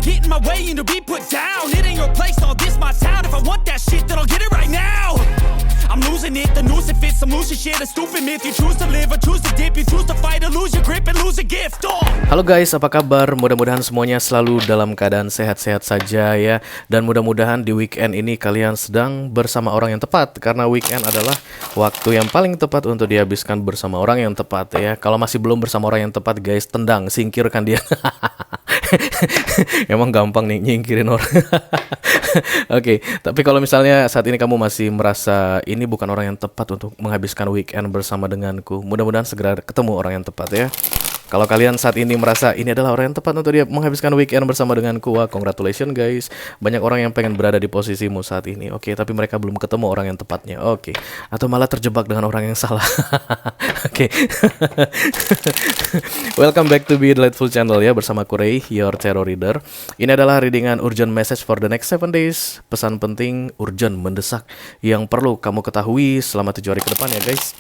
get in my way and to be put down. It ain't your place, all this my town. If I want that shit, then I'll get it right now. I'm losing it, the noose it fits. I'm losing shit, a stupid myth. You choose to live or choose to dip. You choose to fight or lose your grip and lose a gift. Halo guys, apa kabar? Mudah-mudahan semuanya selalu dalam keadaan sehat-sehat saja ya. Dan mudah-mudahan di weekend ini kalian sedang bersama orang yang tepat. Karena weekend adalah waktu yang paling tepat untuk dihabiskan bersama orang yang tepat ya. Kalau masih belum bersama orang yang tepat guys, tendang, singkirkan dia. Emang gampang nih nyingkirin orang. Oke, tapi kalau misalnya saat ini kamu masih merasa ini bukan orang yang tepat untuk menghabiskan weekend bersama denganku, mudah-mudahan segera ketemu orang yang tepat ya. Kalau kalian saat ini merasa ini adalah orang yang tepat untuk dia menghabiskan weekend bersama denganku, wah congratulations guys. Banyak orang yang pengen berada di posisimu saat ini. Oke, tapi mereka belum ketemu orang yang tepatnya. Oke, atau malah terjebak dengan orang yang salah. Oke. Welcome back to Be Delightful Channel ya, bersama Ray, your tarot reader. Ini adalah readingan urgent message for the next 7 days. Pesan penting, urgent, mendesak yang perlu kamu ketahui selama 7 hari ke depan ya guys.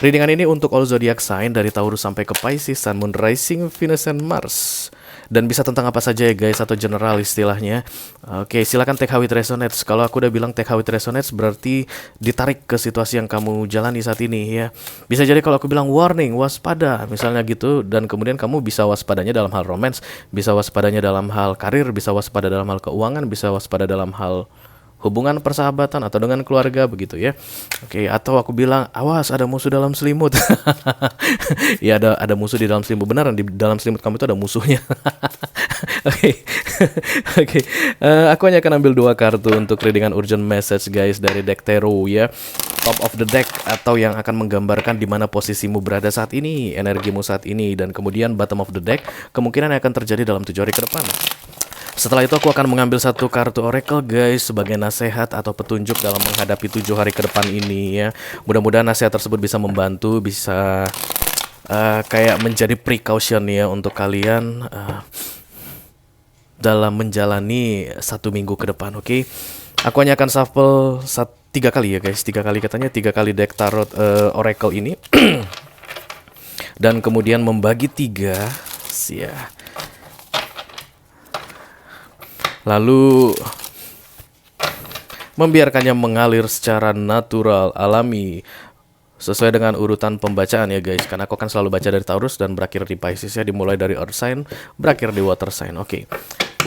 Readingan ini untuk all zodiac sign dari Taurus sampai ke Pisces, Sun, Moon, Rising, Venus, and Mars. Dan bisa tentang apa saja ya guys, atau general istilahnya. Oke, silakan take how it resonates. Kalau aku udah bilang take how it resonates, berarti ditarik ke situasi yang kamu jalani saat ini ya. Bisa jadi kalau aku bilang warning, waspada, misalnya gitu. Dan kemudian kamu bisa waspadanya dalam hal romance, bisa waspadanya dalam hal karir, bisa waspada dalam hal keuangan, bisa waspada dalam hal hubungan persahabatan atau dengan keluarga begitu ya. Oke, atau aku bilang awas ada musuh dalam selimut. Ya ada musuh di dalam selimut, beneran di dalam selimut kamu itu ada musuhnya. Oke. Oke. Aku hanya akan ambil 2 kartu untuk readingan urgent message guys dari deck tarot ya. Top of the deck atau yang akan menggambarkan di mana posisimu berada saat ini, energimu saat ini, dan kemudian bottom of the deck kemungkinan yang akan terjadi dalam 7 hari ke depan. Setelah itu aku akan mengambil 1 kartu oracle guys sebagai nasihat atau petunjuk dalam menghadapi 7 hari ke depan ini ya. Mudah-mudahan nasihat tersebut bisa membantu, bisa kayak menjadi precaution ya untuk kalian dalam menjalani 1 minggu ke depan, oke? Aku hanya akan shuffle 3 kali ya guys, 3 kali katanya, 3 kali deck tarot oracle ini. Dan kemudian membagi 3 ya. Lalu membiarkannya mengalir secara natural, alami, sesuai dengan urutan pembacaan ya guys. Karena aku akan selalu baca dari Taurus dan berakhir di Pisces ya, dimulai dari Earth sign, berakhir di Water sign. Oke.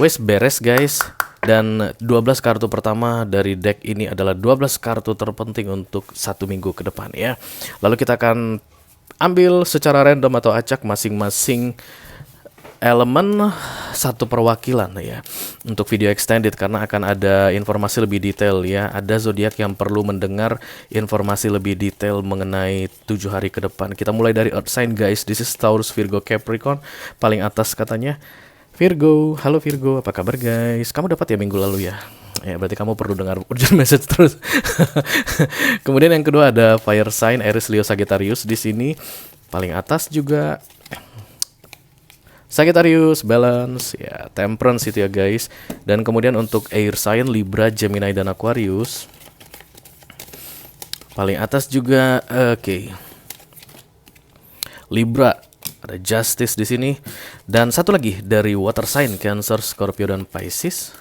Wes beres guys. Dan 12 kartu pertama dari deck ini adalah 12 kartu terpenting untuk 1 minggu ke depan ya. Lalu kita akan ambil secara random atau acak masing-masing elemen 1 perwakilan ya untuk video extended, karena akan ada informasi lebih detail ya. Ada zodiak yang perlu mendengar informasi lebih detail mengenai 7 hari ke depan. Kita mulai dari Earth sign guys. This is Taurus, Virgo, Capricorn. Paling atas katanya Virgo. Halo Virgo, apa kabar guys? Kamu dapat ya minggu lalu ya? Ya berarti kamu perlu dengar urgent message terus. Kemudian yang kedua ada Fire sign, Aries, Leo, Sagittarius. Di sini paling atas juga Sagittarius, Balance, ya, Temperance itu ya guys. Dan kemudian untuk Air sign, Libra, Gemini, dan Aquarius. Paling atas juga, oke. Libra, ada Justice di sini. Dan satu lagi dari Water sign, Cancer, Scorpio, dan Pisces.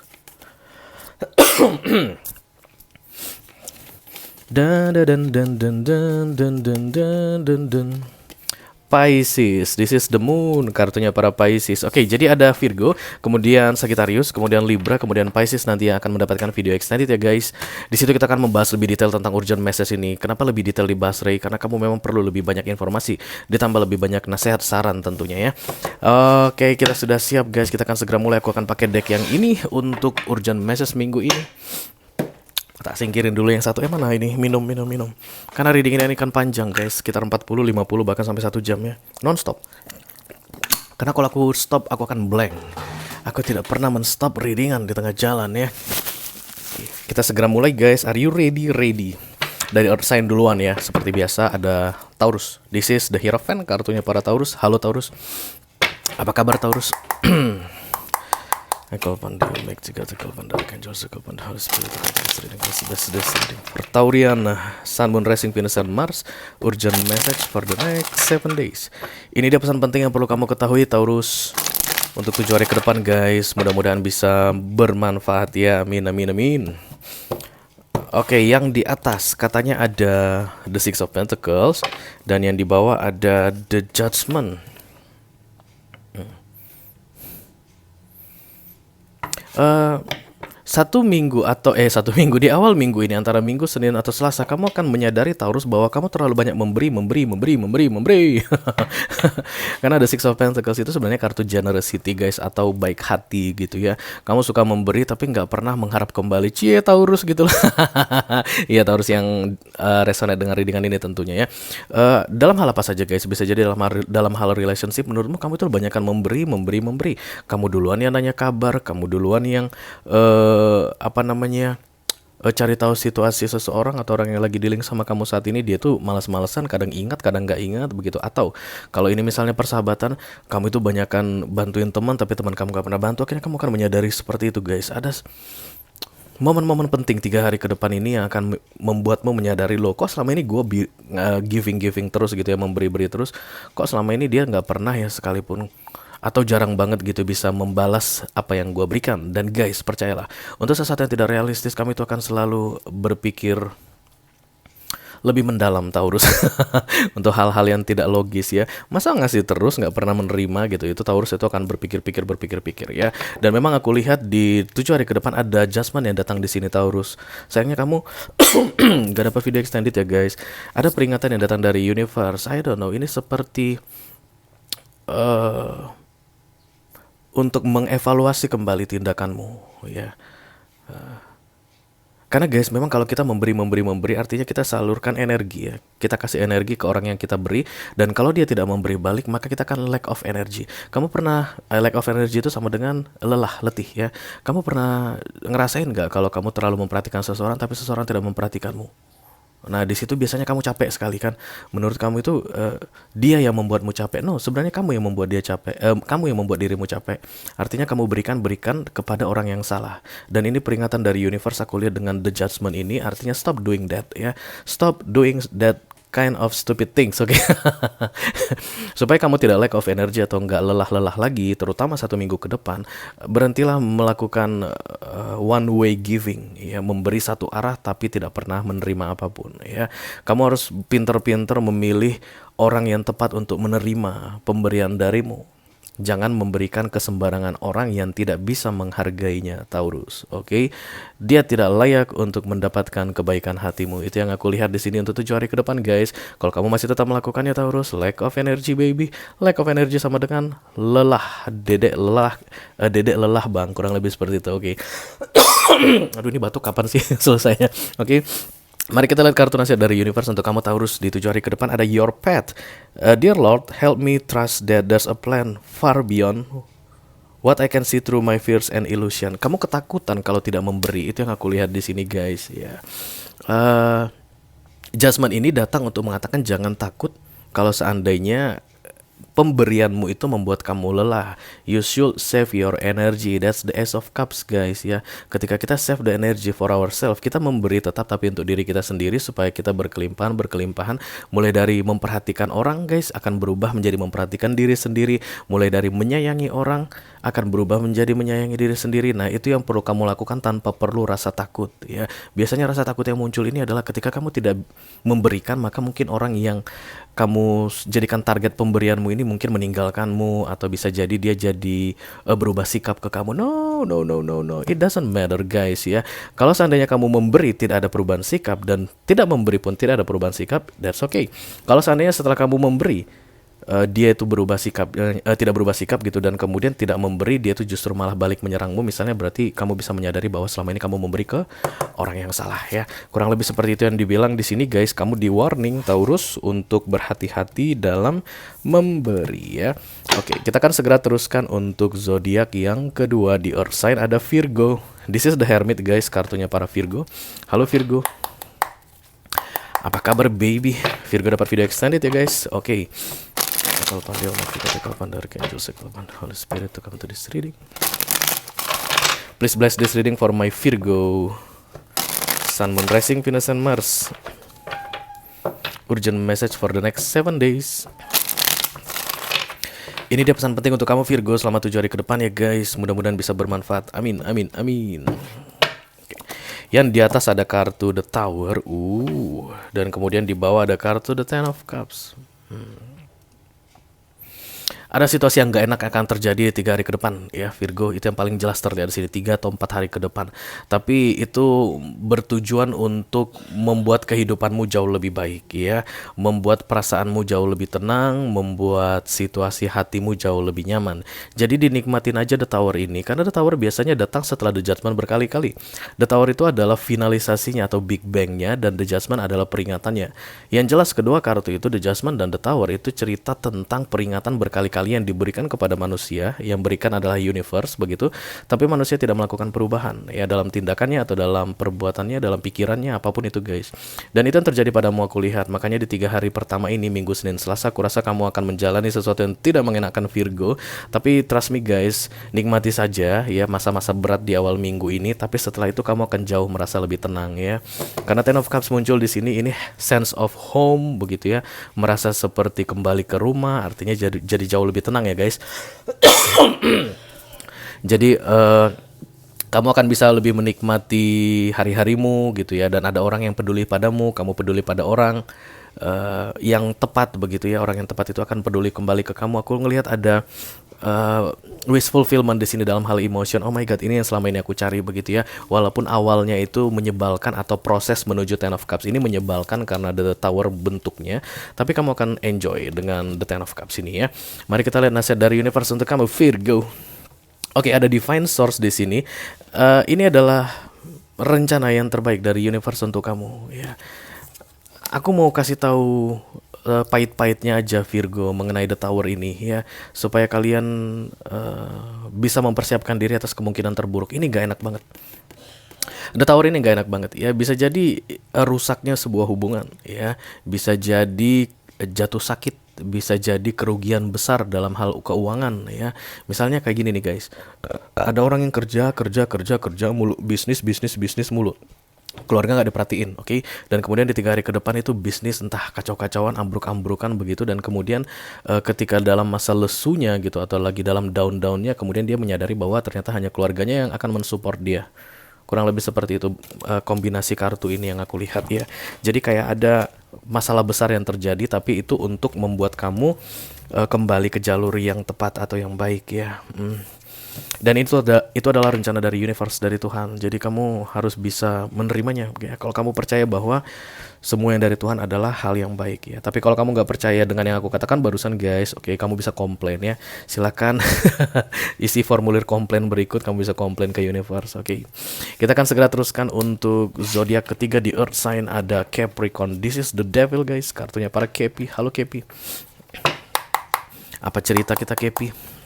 Pisces, this is the moon, kartunya para Pisces. Oke, jadi ada Virgo, kemudian Sagittarius, kemudian Libra, kemudian Pisces nanti yang akan mendapatkan video extended ya guys. Di situ kita akan membahas lebih detail tentang urgent message ini. Kenapa lebih detail dibahas Ray? Karena kamu memang perlu lebih banyak informasi, ditambah lebih banyak nasihat, saran tentunya ya. Oke, kita sudah siap guys. Kita akan segera mulai. Aku akan pakai deck yang ini untuk urgent message minggu ini. Tak singkirin dulu yang satu. Mana ini? Minum. Karena reading ini kan panjang guys, sekitar 40, 50 bahkan sampai 1 jam ya. Non stop. Karena kalau aku stop aku akan blank. Aku tidak pernah men-stop readingan di tengah jalan ya. Kita segera mulai guys. Are you ready? Ready. Dari Earth sign duluan ya. Seperti biasa ada Taurus. This is the Hierophant, kartunya para Taurus. Halo Taurus. Apa kabar Taurus? Equal Panda, Make Tiga, Equal Panda, Archangel, Equal Panda, Holy Spirit, Taurian, Sun, Moon, Rising, Venus, and Mars. Urgent message for the next 7 days. Ini dia pesan penting yang perlu kamu ketahui, Taurus. untuk 7 hari ke depan guys. Mudah-mudahan bisa bermanfaat ya. Amin amin amin. Oke, yang di atas katanya ada The Six of Pentacles dan yang di bawah ada The Judgment. Satu minggu di awal minggu ini antara Minggu, Senin atau Selasa kamu akan menyadari Taurus bahwa kamu terlalu banyak memberi. Karena The Six of Pentacles itu sebenarnya kartu generosity guys, atau baik hati gitu ya. Kamu suka memberi tapi nggak pernah mengharap kembali. Cie Taurus gitu lah. Iya Taurus yang resonate dengan readingan ini tentunya ya. Dalam hal apa saja guys, bisa jadi dalam hal relationship menurutmu kamu itu kebanyakan memberi. Kamu duluan yang nanya kabar, kamu duluan yang cari tahu situasi seseorang atau orang yang lagi dealing sama kamu saat ini. Dia tuh malas-malesan, kadang ingat, kadang nggak ingat begitu. Atau kalau ini misalnya persahabatan, kamu itu banyakan bantuin teman tapi teman kamu nggak pernah bantu. Akhirnya kamu akan menyadari seperti itu guys. Ada momen-momen penting 3 hari ke depan ini yang akan membuatmu menyadari, loh kok selama ini gue giving terus gitu ya, memberi terus, kok selama ini dia nggak pernah ya sekalipun atau jarang banget gitu bisa membalas apa yang gue berikan. Dan guys, percayalah, untuk sesuatu yang tidak realistis, kamu itu akan selalu berpikir lebih mendalam Taurus. Untuk hal-hal yang tidak logis ya. Masa ngasih terus nggak pernah menerima gitu, itu Taurus itu akan berpikir ya. Dan memang aku lihat di 7 hari ke depan ada adjustment yang datang di sini Taurus. Sayangnya kamu gak dapat video extended ya guys. Ada peringatan yang datang dari universe. I don't know, ini seperti untuk mengevaluasi kembali tindakanmu ya. Karena guys, memang kalau kita memberi artinya kita salurkan energi ya. Kita kasih energi ke orang yang kita beri, dan kalau dia tidak memberi balik maka kita akan lack of energy. Kamu pernah lack of energy itu sama dengan lelah, letih ya. Kamu pernah ngerasain nggak kalau kamu terlalu memperhatikan seseorang tapi seseorang tidak memperhatikanmu? Nah di situ biasanya kamu capek sekali kan. Menurut kamu itu dia yang membuatmu capek. No, sebenarnya kamu yang membuat dia capek. Kamu yang membuat dirimu capek. Artinya kamu berikan kepada orang yang salah. Dan ini peringatan dari universe aku lihat dengan The Judgment ini. Artinya stop doing that ya. Stop doing that kind of stupid things, oke? Supaya kamu tidak lack of energy atau nggak lelah-lelah lagi, terutama 1 minggu ke depan, berhentilah melakukan one way giving, ya, memberi satu arah tapi tidak pernah menerima apapun, ya. Kamu harus pinter-pinter memilih orang yang tepat untuk menerima pemberian darimu. Jangan memberikan ke sembarangan orang yang tidak bisa menghargainya, Taurus. Oke, dia tidak layak untuk mendapatkan kebaikan hatimu. Itu yang aku lihat di sini untuk 7 hari ke depan, guys. Kalau kamu masih tetap melakukannya, Taurus, lack of energy, baby. Lack of energy sama dengan lelah, dedek lelah, bang. Kurang lebih seperti itu. Oke. Aduh, ini batuk kapan sih selesainya? Oke. Mari kita lihat kartu nasihat dari universe untuk kamu Taurus di 7 hari ke depan. Ada your path. Dear Lord, help me trust that there's a plan far beyond what I can see through my fears and illusion. Kamu ketakutan kalau tidak memberi. Itu yang aku lihat di sini, guys. Ya. Judgment ini datang untuk mengatakan jangan takut kalau seandainya pemberianmu itu membuat kamu lelah. You should save your energy. That's the Ace of Cups, guys, ya. Ketika kita save the energy for ourselves, kita memberi tetap tapi untuk diri kita sendiri supaya kita berkelimpahan. Mulai dari memperhatikan orang, guys, akan berubah menjadi memperhatikan diri sendiri. Mulai dari menyayangi orang akan berubah menjadi menyayangi diri sendiri. Nah, itu yang perlu kamu lakukan tanpa perlu rasa takut, ya. Biasanya rasa takut yang muncul ini adalah ketika kamu tidak memberikan, maka mungkin orang yang kamu jadikan target pemberianmu ini mungkin meninggalkanmu, atau bisa jadi dia jadi berubah sikap ke kamu. No, it doesn't matter, guys, ya. Kalau seandainya kamu memberi tidak ada perubahan sikap, dan tidak memberi pun tidak ada perubahan sikap, that's okay. Kalau seandainya setelah kamu memberi dia itu berubah sikap, tidak berubah sikap gitu, dan kemudian tidak memberi, dia itu justru malah balik menyerangmu misalnya, berarti kamu bisa menyadari bahwa selama ini kamu memberi ke orang yang salah, ya. Kurang lebih seperti itu yang dibilang di sini, guys. Kamu di warning, Taurus, untuk berhati-hati dalam memberi, ya. Oke, kita akan segera teruskan untuk zodiak yang kedua. Di Earth sign ada Virgo. This is the Hermit, guys, kartunya para Virgo. Halo Virgo, apa kabar, baby? Virgo dapat video extended ya, guys. Oke. Holy Spirit to come to this reading. Please bless this reading for my Virgo. Sun, Moon, Rising, Venus, and Mars. Urgent message for the next 7 days. Ini dia pesan penting untuk kamu Virgo selama 7 hari ke depan ya guys. Mudah-mudahan bisa bermanfaat. Amin, amin, amin. Oke. Yang di atas ada kartu The Tower. Dan kemudian di bawah ada kartu The Ten of Cups. Ada situasi yang gak enak akan terjadi di 3 hari ke depan ya Virgo, itu yang paling jelas terlihat di sini 3 atau 4 hari ke depan. Tapi itu bertujuan untuk membuat kehidupanmu jauh lebih baik ya, membuat perasaanmu jauh lebih tenang, membuat situasi hatimu jauh lebih nyaman. Jadi dinikmatin aja The Tower ini, karena The Tower biasanya datang setelah The Judgment berkali-kali. The Tower itu adalah finalisasinya atau Big Bang-nya, dan The Judgment adalah peringatannya. Yang jelas kedua kartu itu, The Judgment dan The Tower, itu cerita tentang peringatan berkali-kali yang diberikan kepada manusia. Yang berikan adalah universe begitu, tapi manusia tidak melakukan perubahan ya, dalam tindakannya atau dalam perbuatannya, dalam pikirannya, apapun itu guys. Dan itu yang terjadi padamu aku lihat. Makanya di 3 hari pertama ini, Minggu, Senin, Selasa, aku rasa kamu akan menjalani sesuatu yang tidak mengenakan Virgo. Tapi trust me guys, nikmati saja ya masa-masa berat di awal minggu ini, tapi setelah itu kamu akan jauh merasa lebih tenang ya. Karena Ten of Cups muncul di sini, ini sense of home begitu ya, merasa seperti kembali ke rumah, artinya jadi jauh lebih tenang ya guys. Jadi kamu akan bisa lebih menikmati hari-harimu gitu ya, dan ada orang yang peduli padamu, kamu peduli pada orang yang tepat begitu ya. Orang yang tepat itu akan peduli kembali ke kamu. Aku ngelihat ada wish fulfillment di sini dalam hal emotion. Oh my god, ini yang selama ini aku cari begitu ya. Walaupun awalnya itu menyebalkan, atau proses menuju Ten of Cups ini menyebalkan karena The Tower bentuknya, tapi kamu akan enjoy dengan The Ten of Cups ini ya. Mari kita lihat nasihat dari universe untuk kamu Virgo. Oke, ada divine source di sini. Ini adalah rencana yang terbaik dari universe untuk kamu ya. Aku mau kasih tahu pahit-pahitnya aja Virgo mengenai The Tower ini ya, supaya kalian bisa mempersiapkan diri atas kemungkinan terburuk. Ini gak enak banget. The Tower ini gak enak banget ya. Bisa jadi rusaknya sebuah hubungan ya, bisa jadi jatuh sakit, bisa jadi kerugian besar dalam hal keuangan ya. Misalnya kayak gini nih guys, ada orang yang kerja mulu, bisnis mulu, keluarga nggak diperhatiin, oke? Dan kemudian di 3 hari ke depan itu bisnis entah kacau-kacauan, ambruk-ambrukan begitu, dan kemudian ketika dalam masa lesunya gitu, atau lagi dalam down-downnya, kemudian dia menyadari bahwa ternyata hanya keluarganya yang akan mensupport dia. Kurang lebih seperti itu kombinasi kartu ini yang aku lihat ya. Jadi kayak ada masalah besar yang terjadi, tapi itu untuk membuat kamu kembali ke jalur yang tepat atau yang baik ya. Dan itu adalah rencana dari universe, dari Tuhan. Jadi kamu harus bisa menerimanya ya. Kalau kamu percaya bahwa semua yang dari Tuhan adalah hal yang baik ya. Tapi kalau kamu nggak percaya dengan yang aku katakan barusan guys, oke, kamu bisa komplain ya. Silakan isi formulir komplain berikut, kamu bisa komplain ke universe, oke. Kita akan segera teruskan untuk zodiak ketiga di Earth sign, ada Capricorn. This is the devil guys, kartunya para Capi. Halo Capi. Apa cerita kita Capi?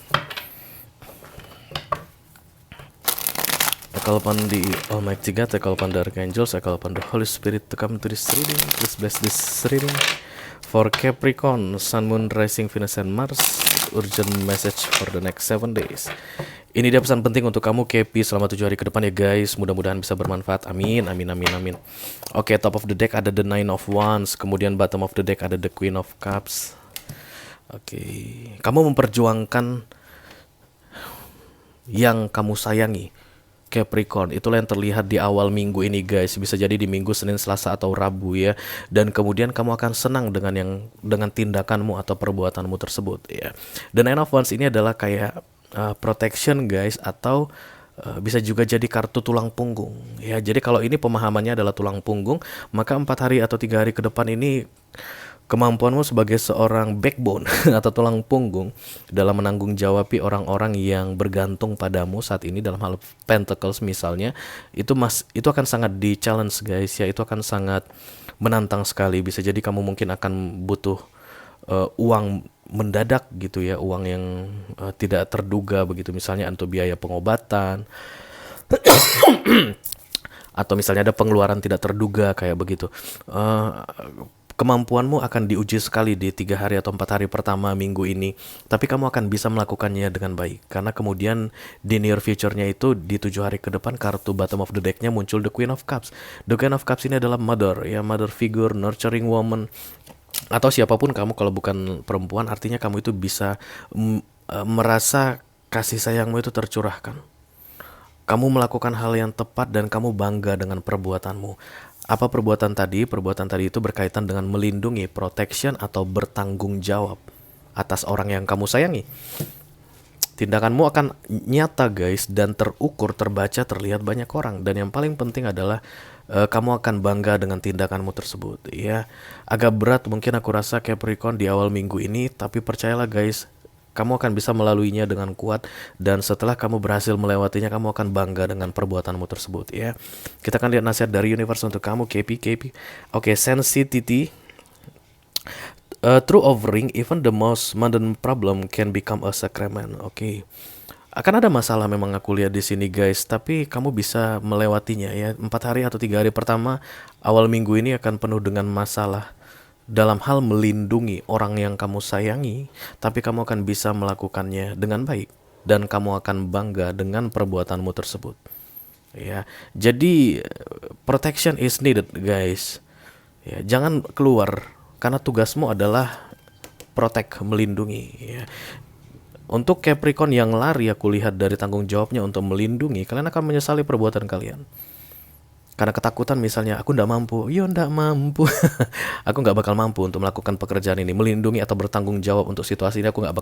I call upon the Almighty God, I call upon the Archangels, I call upon the Holy Spirit to come to this reading. Please bless this reading for Capricorn, Sun, Moon, Rising, Venus, and Mars. Urgent message for the next 7 days. Ini dia pesan penting untuk kamu Capi selama 7 hari ke depan ya guys. Mudah-mudahan bisa bermanfaat. Amin, amin, amin, amin. Oke, top of the deck ada the Nine of Wands, kemudian bottom of the deck ada the Queen of Cups. Oke, kamu memperjuangkan yang kamu sayangi Capricorn. Itulah yang terlihat di awal minggu ini guys. Bisa jadi di Minggu, Senin, Selasa, atau Rabu ya. Dan kemudian kamu akan senang dengan tindakanmu atau perbuatanmu tersebut ya. The Nine of Wands ini adalah kayak protection guys, atau bisa juga jadi kartu tulang punggung ya. Jadi kalau ini pemahamannya adalah tulang punggung, maka 4 hari atau 3 hari ke depan ini kemampuanmu sebagai seorang backbone atau tulang punggung dalam menanggung jawabi orang-orang yang bergantung padamu saat ini dalam hal Pentacles misalnya, itu akan sangat di challenge guys ya. Itu akan sangat menantang sekali. Bisa jadi kamu mungkin akan butuh uang mendadak gitu ya, uang yang tidak terduga begitu, misalnya untuk biaya pengobatan atau misalnya ada pengeluaran tidak terduga kayak begitu. Kemampuanmu akan diuji sekali di 3 hari atau 4 hari pertama minggu ini. Tapi kamu akan bisa melakukannya dengan baik. Karena kemudian di near future-nya itu, di 7 hari ke depan, kartu bottom of the deck-nya muncul the Queen of Cups. The Queen of Cups ini adalah mother ya, mother figure, nurturing woman. Atau siapapun kamu, kalau bukan perempuan, artinya kamu itu bisa merasa kasih sayangmu itu tercurahkan. Kamu melakukan hal yang tepat dan kamu bangga dengan perbuatanmu. Apa perbuatan tadi? Perbuatan tadi itu berkaitan dengan melindungi, protection, atau bertanggung jawab atas orang yang kamu sayangi. Tindakanmu akan nyata guys, dan terukur, terbaca, terlihat banyak orang. Dan yang paling penting adalah kamu akan bangga dengan tindakanmu tersebut. Ya, agak berat mungkin aku rasa Capricorn di awal minggu ini, tapi percayalah guys, kamu akan bisa melaluinya dengan kuat, dan setelah kamu berhasil melewatinya, kamu akan bangga dengan perbuatanmu tersebut ya. Kita akan lihat nasihat dari universe untuk kamu, KP. Oke, sensitivity. Through offering, even the most mundane problem can become a sacrament. Oke. Akan ada masalah memang aku lihat di sini guys, tapi kamu bisa melewatinya ya. 4 hari atau 3 hari pertama awal minggu ini akan penuh dengan masalah dalam hal melindungi orang yang kamu sayangi, tapi kamu akan bisa melakukannya dengan baik dan kamu akan bangga dengan perbuatanmu tersebut. Ya, jadi protection is needed, guys. Ya, jangan keluar karena tugasmu adalah protect, melindungi. Ya. Untuk Capricorn yang lari, aku lihat dari tanggung jawabnya untuk melindungi, kalian akan menyesali perbuatan kalian. Karena ketakutan misalnya, aku ndak mampu, ndak mampu. Aku nggak bakal mampu untuk melakukan pekerjaan ini, melindungi atau bertanggung jawab untuk situasi ini, aku nggak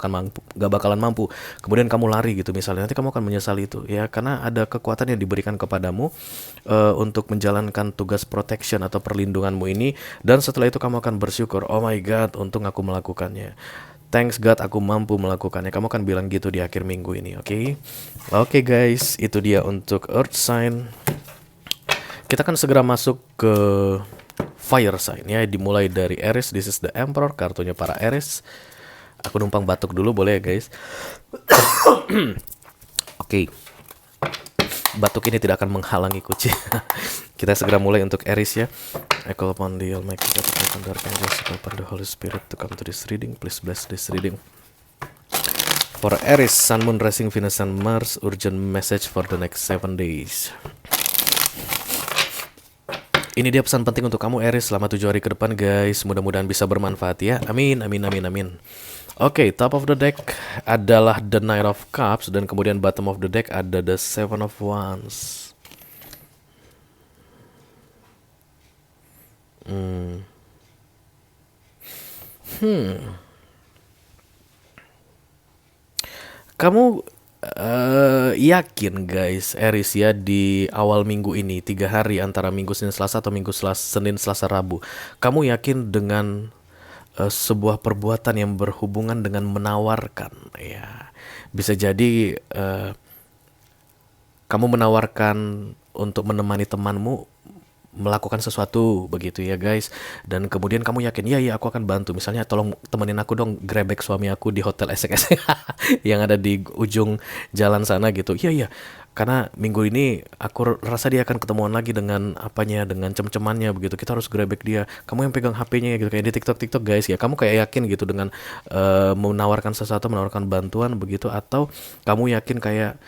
bakalan mampu. Kemudian kamu lari gitu misalnya, nanti kamu akan menyesali itu ya, karena ada kekuatan yang diberikan kepadamu untuk menjalankan tugas protection atau perlindunganmu ini, dan setelah itu kamu akan bersyukur, oh my god, untung aku melakukannya. Thanks God, aku mampu melakukannya. Kamu akan bilang gitu di akhir minggu ini, oke? Oke guys, itu dia untuk Earth sign. Kita akan segera masuk ke fire sign ya, dimulai dari Aries. This is the Emperor, kartunya para Aries. Aku numpang batuk dulu, boleh ya guys? Oke. Batuk ini tidak akan menghalangi kuci. Kita segera mulai untuk Aries ya. I call upon the Almighty God, upon the Archangels, upon the Holy Spirit to come to this reading. Please bless this reading. For Aries, Sun, Moon, Rising, Venus, and Mars, urgent message for the next 7 days. Ini dia pesan penting untuk kamu Aries selama 7 hari ke depan guys. Mudah-mudahan bisa bermanfaat ya. Amin. Oke, top of the deck adalah the Knight of Cups, dan kemudian bottom of the deck ada the Seven of Wands. Kamu yakin guys Aries ya, di awal minggu ini 3 hari antara Minggu, Senin, Selasa, atau Senin, Selasa, Rabu, kamu yakin dengan sebuah perbuatan yang berhubungan dengan menawarkan ya. Bisa jadi kamu menawarkan untuk menemani temanmu melakukan sesuatu begitu ya guys, dan kemudian kamu yakin iya aku akan bantu, misalnya tolong temenin aku dong grebek suami aku di hotel esek-esek yang ada di ujung jalan sana gitu. Iya karena minggu ini aku rasa dia akan ketemuan lagi dengan dengan cem-cemannya begitu, kita harus grebek dia, kamu yang pegang HP-nya gitu, kayak di TikTok guys ya. Kamu kayak yakin gitu dengan menawarkan sesuatu, menawarkan bantuan begitu, atau kamu yakin kayak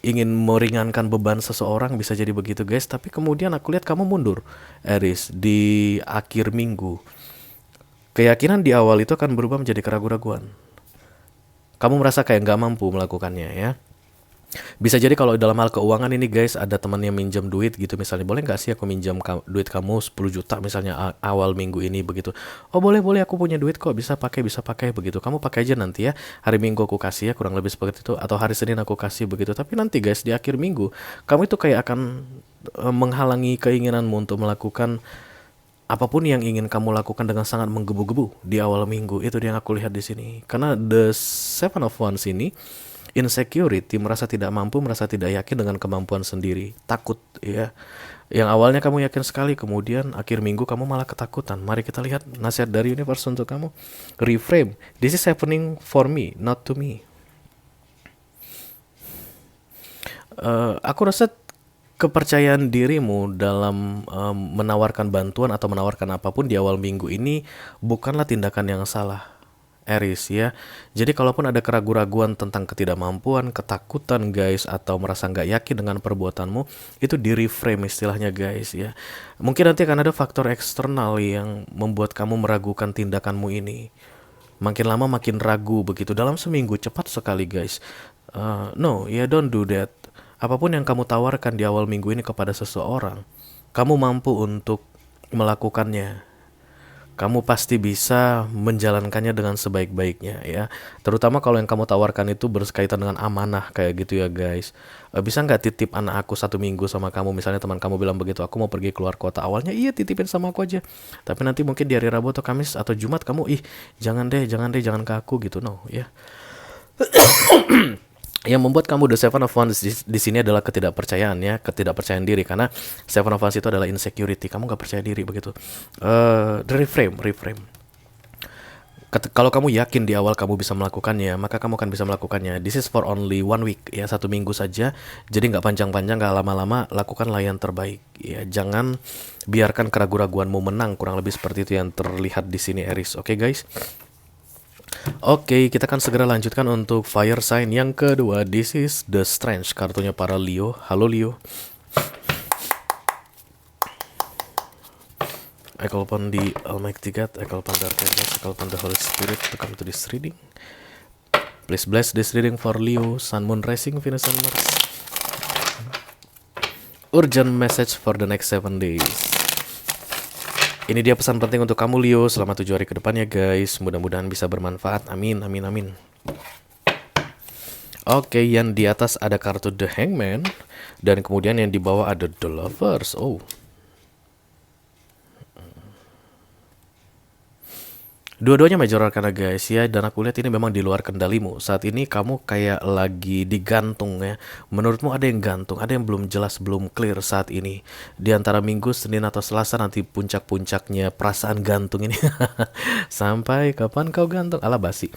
ingin meringankan beban seseorang, bisa jadi begitu guys. Tapi kemudian aku lihat kamu mundur Aries di akhir minggu. Keyakinan di awal itu akan berubah menjadi keraguan-raguan. Kamu merasa kayak nggak mampu melakukannya ya. Bisa jadi kalau dalam hal keuangan ini guys, ada teman yang minjam duit gitu misalnya, boleh nggak sih aku minjam duit kamu 10 juta misalnya awal minggu ini begitu. Oh boleh aku punya duit kok, bisa pakai begitu, kamu pakai aja nanti ya, hari Minggu aku kasih ya, kurang lebih seperti itu, atau hari Senin aku kasih begitu. Tapi nanti guys di akhir minggu kamu itu kayak akan menghalangi keinginanmu untuk melakukan apapun yang ingin kamu lakukan dengan sangat menggebu-gebu di awal minggu. Itu yang aku lihat di sini, karena the Seven of Wands ini insecurity, merasa tidak mampu, merasa tidak yakin dengan kemampuan sendiri, takut ya. Yang awalnya kamu yakin sekali, kemudian akhir minggu kamu malah ketakutan. Mari kita lihat nasihat dari universe untuk kamu. Reframe, this is happening for me, not to me. Aku rasa kepercayaan dirimu dalam menawarkan bantuan atau menawarkan apapun di awal minggu ini bukanlah tindakan yang salah Aries ya. Jadi kalaupun ada keraguan-raguan tentang ketidakmampuan, ketakutan guys, atau merasa nggak yakin dengan perbuatanmu, itu di reframe istilahnya guys ya. Mungkin nanti akan ada faktor eksternal yang membuat kamu meragukan tindakanmu ini. makin lama makin ragu begitu dalam seminggu, cepat sekali guys. No, ya don't do that. Apapun yang kamu tawarkan di awal minggu ini kepada seseorang, kamu mampu untuk melakukannya. Kamu pasti bisa menjalankannya dengan sebaik-baiknya ya. Terutama kalau yang kamu tawarkan itu berkaitan dengan amanah kayak gitu ya guys. Bisa nggak titip anak aku 1 minggu sama kamu? Misalnya teman kamu bilang begitu, aku mau pergi keluar kota. Awalnya iya titipin sama aku aja. Tapi nanti mungkin di hari Rabu atau Kamis atau Jumat kamu jangan deh, jangan ke aku gitu. No ya. Yang membuat kamu the seven of wands di sini adalah ketidakpercayaan ya, ketidakpercayaan diri, karena seven of wands itu adalah insecurity, kamu nggak percaya diri begitu. Reframe. Kalau kamu yakin di awal kamu bisa melakukannya, maka kamu akan bisa melakukannya. This is for only 1 week ya, 1 minggu saja. Jadi nggak panjang-panjang, nggak lama-lama. Lakukanlah yang terbaik ya. Jangan biarkan keraguan-raguanmu menang. Kurang lebih seperti itu yang terlihat di sini Aries. Oke guys. Oke, kita akan segera lanjutkan untuk fire sign yang kedua. This is the Strength, kartunya para Leo. Halo Leo. I call upon the Almighty God, I call upon the Archangels, I call upon the Holy Spirit to come to this reading. Please bless this reading for Leo, Sun, Moon, Rising, Venus, and Mars. Urgent message for the next 7 days. Ini dia pesan penting untuk kamu Leo selama 7 hari ke depannya guys. Mudah-mudahan bisa bermanfaat. Amin. Oke, yang di atas ada kartu The Hangman. Dan kemudian yang di bawah ada The Lovers. Dua-duanya major arcana guys ya, dan aku lihat ini memang di luar kendalimu. Saat ini kamu kayak lagi digantung ya. Menurutmu ada yang gantung, ada yang belum jelas, belum clear saat ini. Di antara Minggu, Senin atau Selasa nanti puncak-puncaknya perasaan gantung ini. Sampai kapan kau gantung? Ala basi.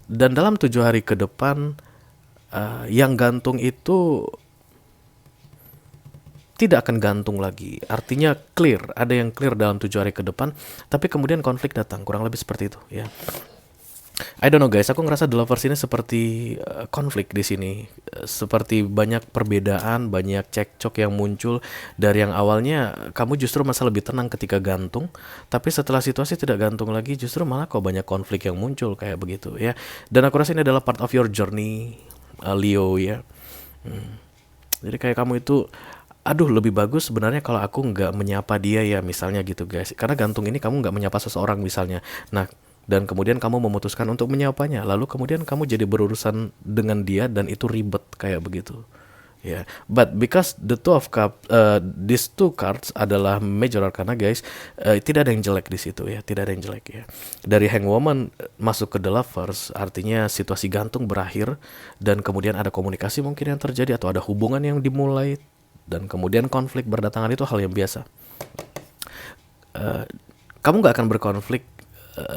Dan dalam 7 hari ke depan, yang gantung itu tidak akan gantung lagi. Artinya clear, ada yang clear dalam 7 hari ke depan, tapi kemudian konflik datang, kurang lebih seperti itu ya. I don't know guys, aku ngerasa The Lovers ini seperti konflik di sini, seperti banyak perbedaan, banyak cekcok yang muncul. Dari yang awalnya kamu justru masa lebih tenang ketika gantung, tapi setelah situasi tidak gantung lagi, justru malah kok banyak konflik yang muncul kayak begitu ya. Dan aku rasa ini adalah part of your journey, Leo ya. Jadi kayak kamu itu, aduh lebih bagus sebenarnya kalau aku nggak menyapa dia ya, misalnya gitu guys. Karena gantung ini kamu nggak menyapa seseorang misalnya. Nah, dan kemudian kamu memutuskan untuk menyapanya. Lalu kemudian kamu jadi berurusan dengan dia dan itu ribet kayak begitu. Ya, but because the two of cups, these two cards adalah major arcana guys, tidak ada yang jelek di situ ya, tidak ada yang jelek ya. Dari Hangwoman masuk ke The Lovers, artinya situasi gantung berakhir dan kemudian ada komunikasi mungkin yang terjadi atau ada hubungan yang dimulai. Dan kemudian konflik berdatangan, itu hal yang biasa. Kamu gak akan berkonflik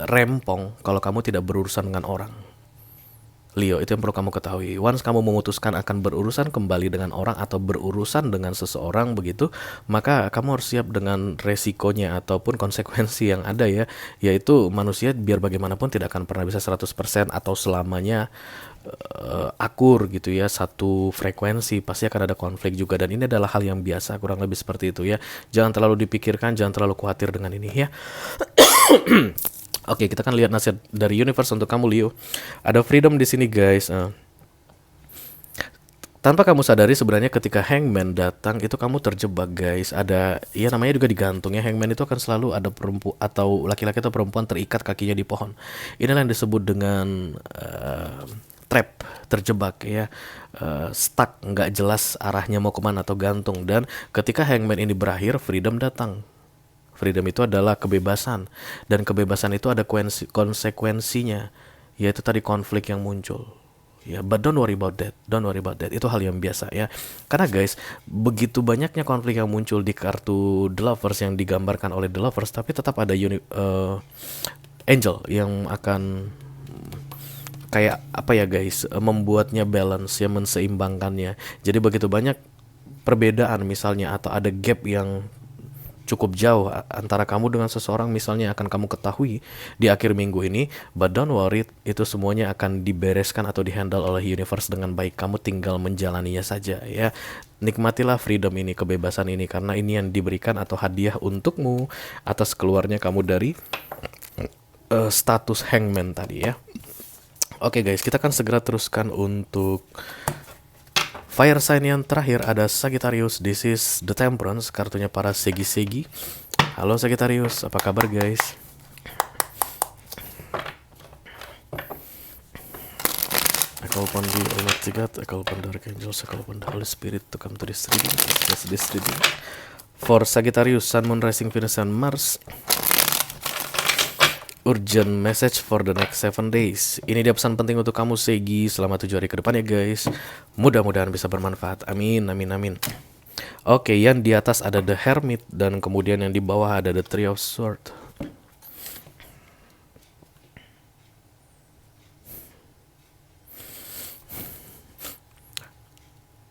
rempong kalau kamu tidak berurusan dengan orang. Leo, itu yang perlu kamu ketahui. Once kamu memutuskan akan berurusan kembali dengan orang atau berurusan dengan seseorang begitu, maka kamu harus siap dengan resikonya ataupun konsekuensi yang ada ya. Yaitu manusia biar bagaimanapun tidak akan pernah bisa 100% atau selamanya akur gitu ya, satu frekuensi, pasti akan ada konflik juga, dan ini adalah hal yang biasa, kurang lebih seperti itu ya. Jangan terlalu dipikirkan, jangan terlalu khawatir dengan ini ya. Oke, kita akan lihat nasihat dari universe untuk kamu Leo. Ada freedom di sini guys. Tanpa kamu sadari sebenarnya ketika Hangman datang itu kamu terjebak guys. Ada, ya namanya juga digantung ya. Hangman itu akan selalu ada perempuan atau laki-laki atau perempuan terikat kakinya di pohon. Inilah yang disebut dengan trap, terjebak ya, stuck, nggak jelas arahnya mau kemana atau gantung. Dan ketika Hangman ini berakhir, freedom datang. Freedom itu adalah kebebasan, dan kebebasan itu ada konsekuensinya, yaitu tadi konflik yang muncul. Ya, but don't worry about that. Itu hal yang biasa ya. Karena guys, begitu banyaknya konflik yang muncul di kartu The Lovers yang digambarkan oleh The Lovers, tapi tetap ada angel yang akan kayak apa ya guys, membuatnya balance ya, menseimbangkannya. Jadi begitu banyak perbedaan misalnya, atau ada gap yang cukup jauh antara kamu dengan seseorang misalnya, akan kamu ketahui di akhir minggu ini. But don't worry, itu semuanya akan dibereskan atau dihandle oleh universe dengan baik. Kamu tinggal menjalaninya saja ya. Nikmatilah freedom ini, kebebasan ini, karena ini yang diberikan atau hadiah untukmu atas keluarnya kamu dari status hangman tadi ya. Oke guys, kita akan segera teruskan untuk fire sign yang terakhir. Ada Sagittarius. This is the Temperance, kartunya para segi-segi. Halo Sagittarius, apa kabar guys? I call upon the Almighty God, I call upon the Archangels, I call upon the Holy Spirit to come to this reading. Let's this reading. For Sagittarius, Sun, Moon, Rising, Venus, and Mars. Urgent message for the next 7 days. Ini dia pesan penting untuk kamu Segi selama 7 hari ke depan ya guys. Mudah-mudahan bisa bermanfaat. Amin, amin, amin. Oke, yang di atas ada The Hermit dan kemudian yang di bawah ada The Three of Swords.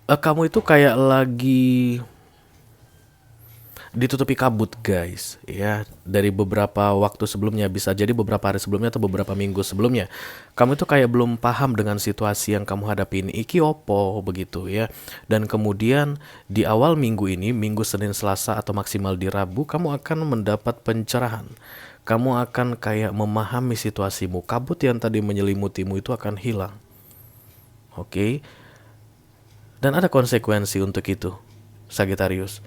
Kamu itu kayak lagi ditutupi kabut guys ya, dari beberapa waktu sebelumnya, bisa jadi beberapa hari sebelumnya atau beberapa minggu sebelumnya. Kamu itu kayak belum paham dengan situasi yang kamu hadapi ini, iki opo begitu ya. Dan kemudian di awal minggu ini, minggu Senin, Selasa atau maksimal di Rabu, kamu akan mendapat pencerahan. Kamu akan kayak memahami situasimu. Kabut yang tadi menyelimutimu itu akan hilang. Oke. Dan ada konsekuensi untuk itu, Sagittarius.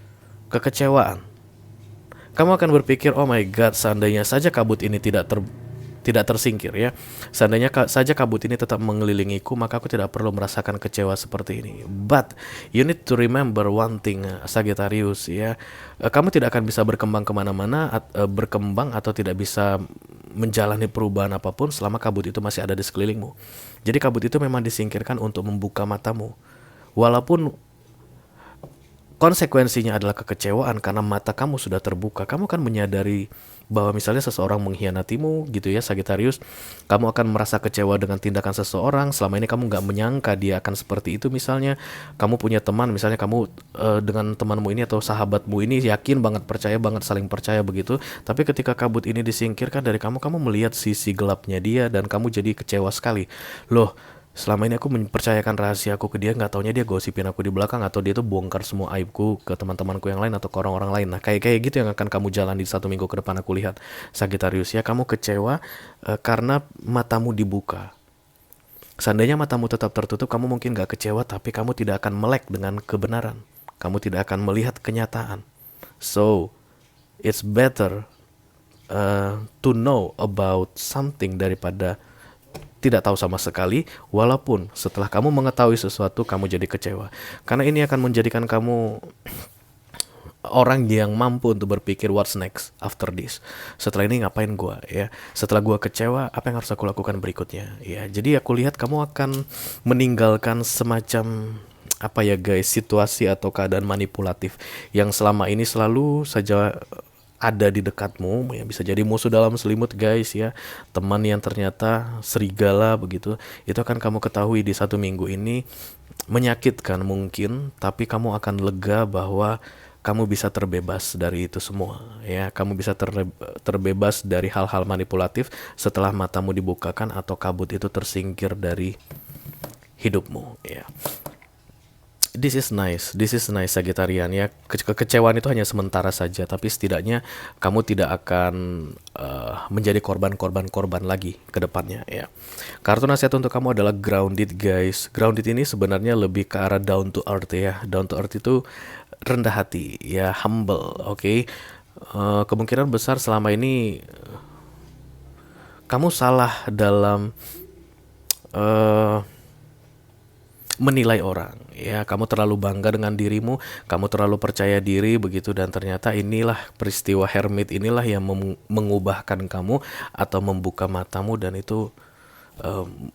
Kekecewaan. Kamu akan berpikir, oh my god, seandainya saja kabut ini tidak tersingkir ya. Seandainya saja kabut ini tetap mengelilingiku, maka aku tidak perlu merasakan kecewa seperti ini. But you need to remember one thing, Sagittarius ya. Kamu tidak akan bisa berkembang kemana-mana, berkembang atau tidak bisa menjalani perubahan apapun selama kabut itu masih ada di sekelilingmu. Jadi kabut itu memang disingkirkan untuk membuka matamu. Walaupun konsekuensinya adalah kekecewaan karena mata kamu sudah terbuka, kamu akan menyadari bahwa misalnya seseorang mengkhianatimu gitu ya Sagittarius. Kamu akan merasa kecewa dengan tindakan seseorang. Selama ini kamu gak menyangka dia akan seperti itu. Misalnya kamu punya teman, misalnya kamu dengan temanmu ini atau sahabatmu ini yakin banget, percaya banget, saling percaya begitu. Tapi ketika kabut ini disingkirkan dari kamu, kamu melihat sisi gelapnya dia dan kamu jadi kecewa sekali. Loh, selama ini aku mempercayakan rahasia aku ke dia, nggak taunya dia gosipin aku di belakang, atau dia tuh bongkar semua aibku ke teman-temanku yang lain atau ke orang-orang lain. Nah kayak gitu yang akan kamu jalan di 1 minggu ke depan. Aku lihat Sagittarius ya, kamu kecewa karena matamu dibuka. Seandainya matamu tetap tertutup, kamu mungkin nggak kecewa, tapi kamu tidak akan melek dengan kebenaran. Kamu tidak akan melihat kenyataan. So it's better to know about something daripada tidak tahu sama sekali, walaupun setelah kamu mengetahui sesuatu kamu jadi kecewa. Karena ini akan menjadikan kamu orang yang mampu untuk berpikir what's next after this. Setelah ini ngapain gua ya? Setelah gua kecewa, apa yang harus aku lakukan berikutnya? Ya, jadi aku lihat kamu akan meninggalkan semacam apa ya guys, situasi atau keadaan manipulatif yang selama ini selalu saja ada di dekatmu, ya bisa jadi musuh dalam selimut guys ya, teman yang ternyata serigala begitu. Itu akan kamu ketahui di 1 minggu ini, menyakitkan mungkin, tapi kamu akan lega bahwa kamu bisa terbebas dari itu semua ya. Kamu bisa terbebas dari hal-hal manipulatif setelah matamu dibukakan atau kabut itu tersingkir dari hidupmu ya. This is nice Sagittarian ya. Kekecewaan itu hanya sementara saja, tapi setidaknya kamu tidak akan menjadi korban lagi ke depannya ya. Kartu nasihat untuk kamu adalah Grounded guys. Grounded ini sebenarnya lebih ke arah down to earth ya. Down to earth itu rendah hati ya, humble, oke. Kemungkinan besar selama ini kamu salah dalam menilai orang ya. Kamu terlalu bangga dengan dirimu, kamu terlalu percaya diri begitu, dan ternyata inilah peristiwa Hermit inilah yang mengubahkan kamu atau membuka matamu, dan itu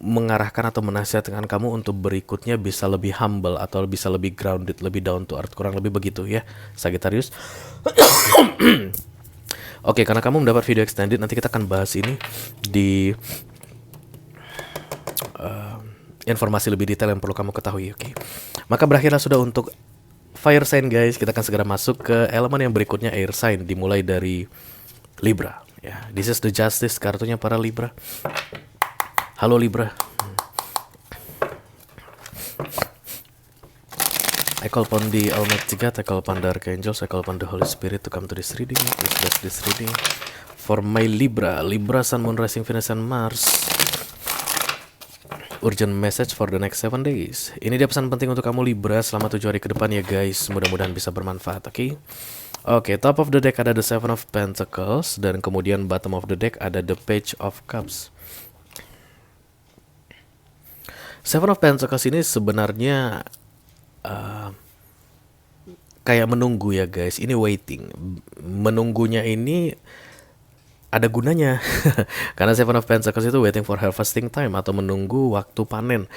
mengarahkan atau menasihatkan kamu untuk berikutnya bisa lebih humble atau bisa lebih grounded, lebih down to earth, kurang lebih begitu ya Sagittarius. Oke, karena kamu mendapat video extended, nanti kita akan bahas ini di informasi lebih detail yang perlu kamu ketahui. Oke. Maka berakhirlah sudah untuk fire sign guys. Kita akan segera masuk ke elemen yang berikutnya, air sign, dimulai dari Libra ya. This is the Justice, kartunya para Libra. Halo Libra. I call upon the Almighty God, I call upon the Archangels, I call upon the Holy Spirit to come to this reading. Please bless this reading. for my Libra, Sun, Moon, Rising, Venus, and Mars. Urgent message for the next 7 days. Ini dia pesan penting untuk kamu Libra selama 7 hari ke depan ya guys. Mudah-mudahan bisa bermanfaat, oke? Oke, top of the deck ada the Seven of Pentacles, dan kemudian bottom of the deck ada the Page of Cups. Seven of Pentacles ini sebenarnya kayak menunggu ya guys. Ini waiting. Menunggunya ini ada gunanya. Karena Seven of Pentacles itu waiting for harvesting time, atau menunggu waktu panen.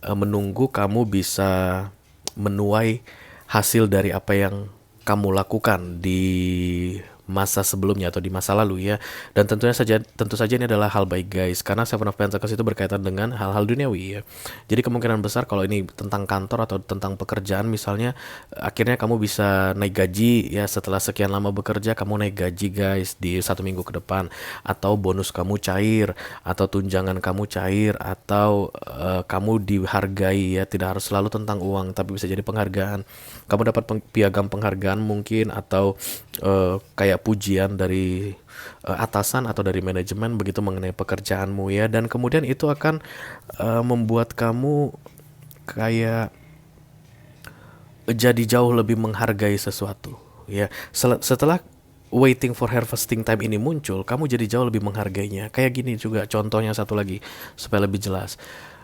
Menunggu kamu bisa menuai hasil dari apa yang kamu lakukan di masa sebelumnya atau di masa lalu ya. Dan tentu saja ini adalah hal baik guys, karena Seven of Pentacles itu berkaitan dengan hal-hal duniawi ya. Jadi kemungkinan besar kalau ini tentang kantor atau tentang pekerjaan misalnya, akhirnya kamu bisa naik gaji ya. Setelah sekian lama bekerja kamu naik gaji guys di 1 minggu ke depan, atau bonus kamu cair, atau tunjangan kamu cair, atau kamu dihargai ya. Tidak harus selalu tentang uang, tapi bisa jadi penghargaan. Kamu dapat piagam penghargaan mungkin, atau kayak pujian dari atasan atau dari manajemen begitu mengenai pekerjaanmu ya. Dan kemudian itu akan membuat kamu kayak jadi jauh lebih menghargai sesuatu ya. Setelah waiting for harvesting time ini muncul, kamu jadi jauh lebih menghargainya. Kayak gini juga contohnya satu lagi supaya lebih jelas.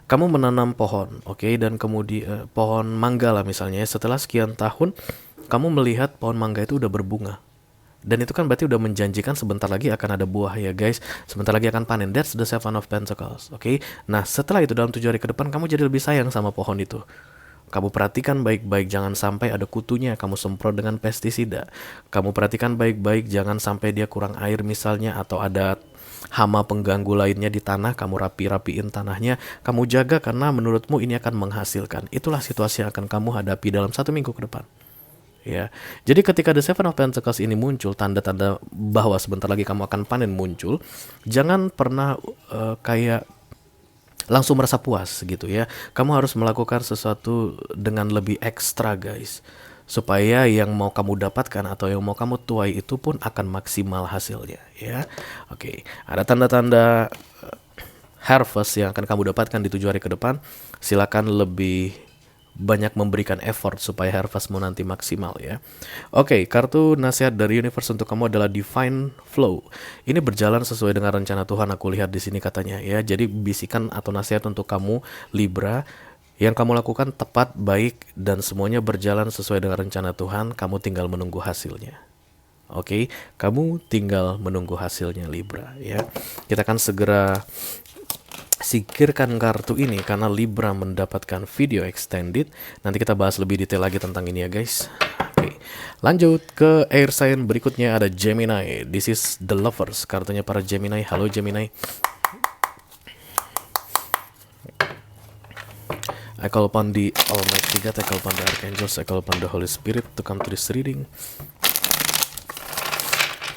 Kamu menanam pohon, oke, dan kemudian pohon mangga lah misalnya. Setelah sekian tahun kamu melihat pohon mangga itu udah berbunga. Dan itu kan berarti udah menjanjikan sebentar lagi akan ada buah ya guys. Sebentar lagi akan panen. That's the Seven of Pentacles, oke? Nah setelah itu dalam 7 hari ke depan kamu jadi lebih sayang sama pohon itu. Kamu perhatikan baik-baik, jangan sampai ada kutunya, kamu semprot dengan pestisida. Kamu perhatikan baik-baik, jangan sampai dia kurang air misalnya, atau ada hama pengganggu lainnya di tanah, kamu rapiin tanahnya, kamu jaga karena menurutmu ini akan menghasilkan. Itulah situasi yang akan kamu hadapi dalam 1 minggu ke depan. Ya, jadi ketika the Seven of Pentacles ini muncul, tanda-tanda bahwa sebentar lagi kamu akan panen muncul, jangan pernah kayak langsung merasa puas gitu ya. Kamu harus melakukan sesuatu dengan lebih ekstra guys, supaya yang mau kamu dapatkan atau yang mau kamu tuai itu pun akan maksimal hasilnya ya. Oke, ada tanda-tanda harvest yang akan kamu dapatkan di 7 hari ke depan. Silakan lebih banyak memberikan effort supaya harvestmu nanti maksimal ya. Oke, kartu nasihat dari universe untuk kamu adalah Divine Flow. Ini berjalan sesuai dengan rencana Tuhan, aku lihat di sini katanya ya. Jadi bisikan atau nasihat untuk kamu Libra, yang kamu lakukan tepat, baik, dan semuanya berjalan sesuai dengan rencana Tuhan. Kamu tinggal menunggu hasilnya. Oke, kamu tinggal menunggu hasilnya Libra ya. Kita akan segera singkirkan kartu ini karena Libra mendapatkan video extended. Nanti kita bahas lebih detail lagi tentang ini ya guys. Oke, lanjut ke air sign berikutnya, ada Gemini. This is the Lovers, kartunya para Gemini. Halo Gemini. I call upon the Almighty God, I call upon the Archangels, I call upon the Holy Spirit to come to this reading.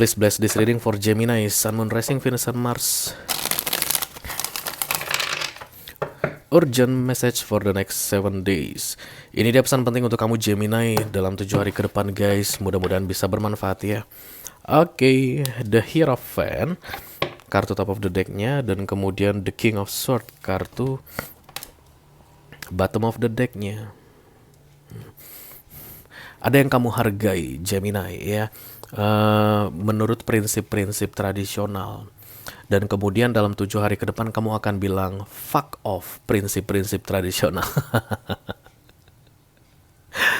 Please bless this reading for Gemini, Sun, Moon, Rising, Venus, and Mars. Urgent message for the next 7 days. Ini dia pesan penting untuk kamu Gemini dalam 7 hari ke depan guys. Mudah-mudahan bisa bermanfaat ya. Oke, the Hierophant, kartu top of the decknya, dan kemudian the King of Swords, kartu bottom of the decknya. Ada yang kamu hargai Gemini ya, menurut prinsip-prinsip tradisional. Dan kemudian dalam 7 hari ke depan kamu akan bilang fuck off prinsip-prinsip tradisional.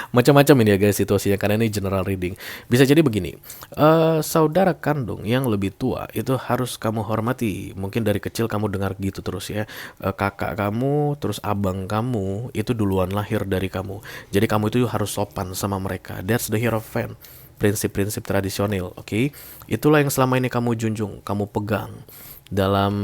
Macam-macam ini ya guys situasinya, karena ini general reading. Bisa jadi begini, saudara kandung yang lebih tua itu harus kamu hormati. Mungkin dari kecil kamu dengar gitu terus ya. Kakak kamu, terus abang kamu itu duluan lahir dari kamu. Jadi kamu itu harus sopan sama mereka. That's the Hierophant. Prinsip-prinsip tradisional, oke? Itulah yang selama ini kamu junjung, kamu pegang dalam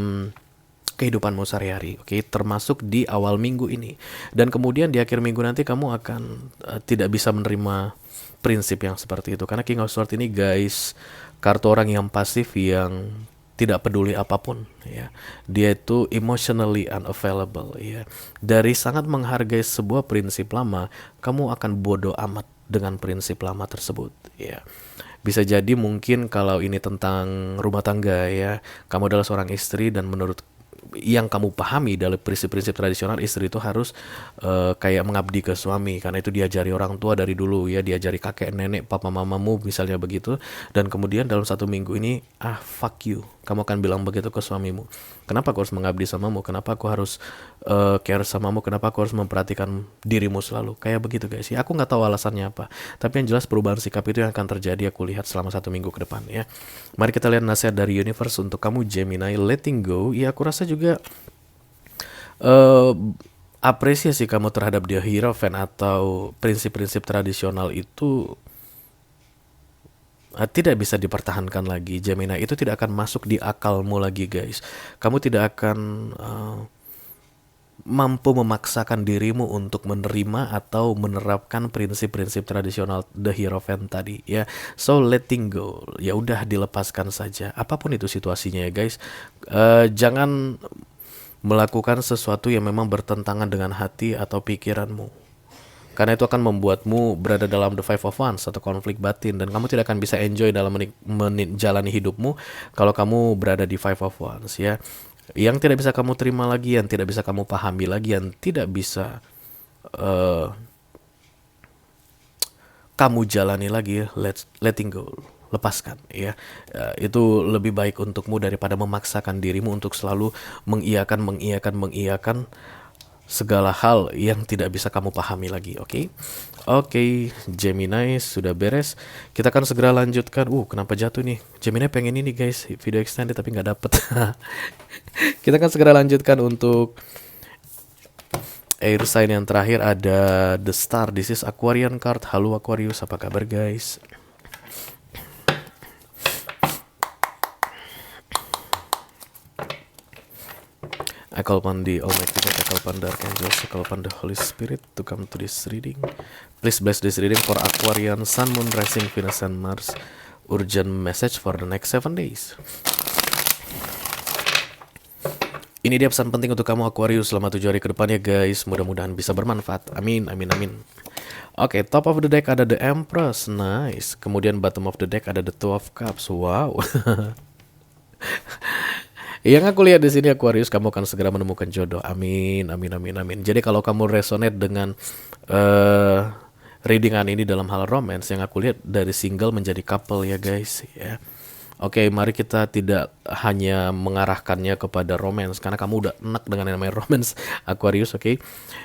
kehidupanmu sehari-hari, oke? Termasuk di awal minggu ini. Dan kemudian di akhir minggu nanti kamu akan tidak bisa menerima prinsip yang seperti itu. Karena King of Swords ini guys, kartu orang yang pasif, yang tidak peduli apapun ya. Dia itu emotionally unavailable ya. Dari sangat menghargai sebuah prinsip lama, kamu akan bodoh amat dengan prinsip lama tersebut ya. Bisa jadi mungkin kalau ini tentang rumah tangga ya, kamu adalah seorang istri dan menurut yang kamu pahami dari prinsip-prinsip tradisional, istri itu harus kayak mengabdi ke suami karena itu diajari orang tua dari dulu ya, diajari kakek nenek papa mamamu misalnya begitu, dan kemudian dalam 1 minggu ini fuck you, kamu akan bilang begitu ke suamimu. Kenapa aku harus mengabdi samamu, kenapa aku harus care samamu, kenapa aku harus memperhatikan dirimu selalu, kayak begitu guys ya. Aku nggak tahu alasannya apa, tapi yang jelas perubahan sikap itu yang akan terjadi aku lihat selama 1 minggu ke depan ya. Mari kita lihat nasihat dari universe untuk kamu Gemini. Letting go ya, aku rasa juga apresiasi kamu terhadap The Hierophant atau prinsip-prinsip tradisional itu tidak bisa dipertahankan lagi Gemini. Itu tidak akan masuk di akalmu lagi guys. Kamu tidak akan mampu memaksakan dirimu untuk menerima atau menerapkan prinsip-prinsip tradisional The Hierophant tadi ya. So letting go, ya udah dilepaskan saja apapun itu situasinya ya guys. Jangan melakukan sesuatu yang memang bertentangan dengan hati atau pikiranmu, karena itu akan membuatmu berada dalam the five of wands atau konflik batin, dan kamu tidak akan bisa enjoy dalam menjalani hidupmu kalau kamu berada di five of wands ya. Yang tidak bisa kamu terima lagi, yang tidak bisa kamu pahami lagi, yang tidak bisa kamu jalani lagi, letting go, lepaskan ya. Itu lebih baik untukmu daripada memaksakan dirimu untuk selalu mengiyakan segala hal yang tidak bisa kamu pahami lagi. Oke, Gemini sudah beres. Kita akan segera lanjutkan. Kenapa jatuh nih? Gemini pengen ini guys, video extended tapi nggak dapet. Kita akan segera lanjutkan untuk air sign yang terakhir, ada The Star. This is Aquarian card. Halo Aquarius, apa kabar guys? I call upon the Almighty God, I call upon the Archangels, I call upon the Holy Spirit to come to this reading. Please bless this reading for Aquarian, Sun, Moon, Rising, Venus, and Mars. Urgent message for the next 7 days. Ini dia pesan penting untuk kamu Aquarius selama 7 hari ke depan ya guys. Mudah-mudahan bisa bermanfaat. Amin. Oke, top of the deck ada the Empress, nice. Kemudian bottom of the deck ada the Two of Cups, wow. Yang aku lihat di sini Aquarius, kamu akan segera menemukan jodoh. Amin. Jadi kalau kamu resonate dengan readingan ini dalam hal romance, yang aku lihat dari single menjadi couple ya guys ya. Oke, mari kita tidak hanya mengarahkannya kepada romance karena kamu udah enak dengan yang namanya romance Aquarius, oke.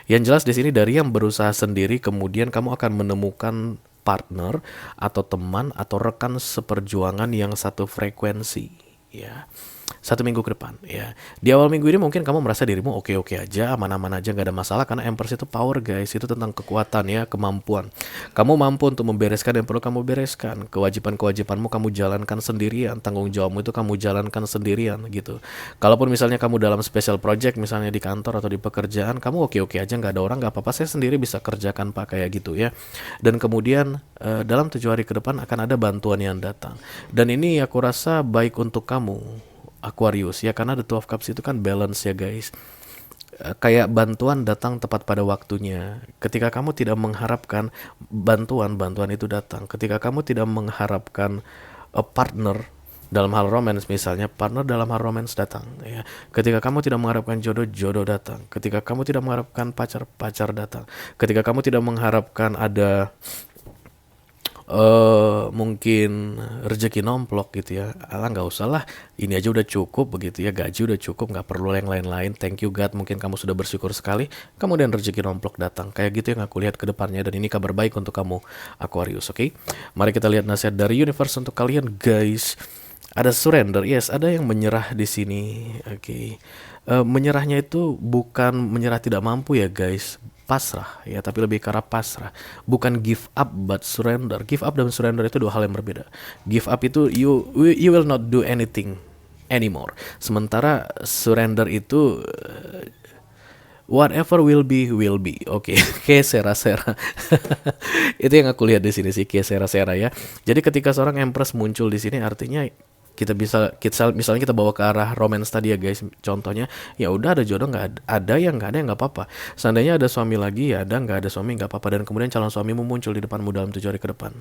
Yang jelas di sini dari yang berusaha sendiri, kemudian kamu akan menemukan partner atau teman atau rekan seperjuangan yang satu frekuensi ya. 1 minggu ke depan ya. Di awal minggu ini mungkin kamu merasa dirimu oke-oke aja, aman-aman aja, gak ada masalah, karena Empress itu power guys, itu tentang kekuatan ya, kemampuan. Kamu mampu untuk membereskan yang perlu kamu bereskan. Kewajiban-kewajibanmu kamu jalankan sendirian, tanggung jawabmu itu kamu jalankan sendirian gitu. Kalaupun misalnya kamu dalam special project misalnya di kantor atau di pekerjaan, kamu oke-oke aja, gak ada orang, gak apa-apa, saya sendiri bisa kerjakan pak, kayak gitu ya. Dan kemudian dalam 7 hari ke depan akan ada bantuan yang datang. Dan ini aku rasa baik untuk kamu Aquarius ya, karena the Two of Cups itu kan balance ya guys. Kayak bantuan datang tepat pada waktunya. Ketika kamu tidak mengharapkan bantuan itu datang. Ketika kamu tidak mengharapkan partner dalam hal romance misalnya, partner dalam hal romance datang ya. Ketika kamu tidak mengharapkan jodoh datang. Ketika kamu tidak mengharapkan pacar datang. Ketika kamu tidak mengharapkan ada mungkin rezeki nomplok gitu ya, nggak usah lah, ini aja udah cukup begitu ya, gaji udah cukup, nggak perlu yang lain-lain, thank you God, mungkin kamu sudah bersyukur sekali, kemudian rezeki nomplok datang, kayak gitu yang aku lihat ke depannya, dan ini kabar baik untuk kamu Aquarius, oke? Mari kita lihat nasihat dari universe untuk kalian guys. Ada surrender, yes, ada yang menyerah di sini, oke. Menyerahnya itu bukan menyerah tidak mampu ya guys, pasrah ya, tapi lebih ke arah pasrah, bukan give up but surrender. Give up dan surrender itu 2 hal yang berbeda. Give up itu you will not do anything anymore, sementara surrender itu whatever will be, oke. Kayak sera-sera. Itu yang aku lihat di sini sih, kayak sera-sera ya. Jadi ketika seorang Empress muncul di sini, artinya kita misalnya kita bawa ke arah romance tadi ya guys, contohnya ya udah ada jodoh, nggak ada yang nggak apa-apa. Seandainya ada suami lagi ya ada, nggak ada suami nggak apa-apa, dan kemudian calon suamimu muncul di depanmu dalam 7 hari ke depan,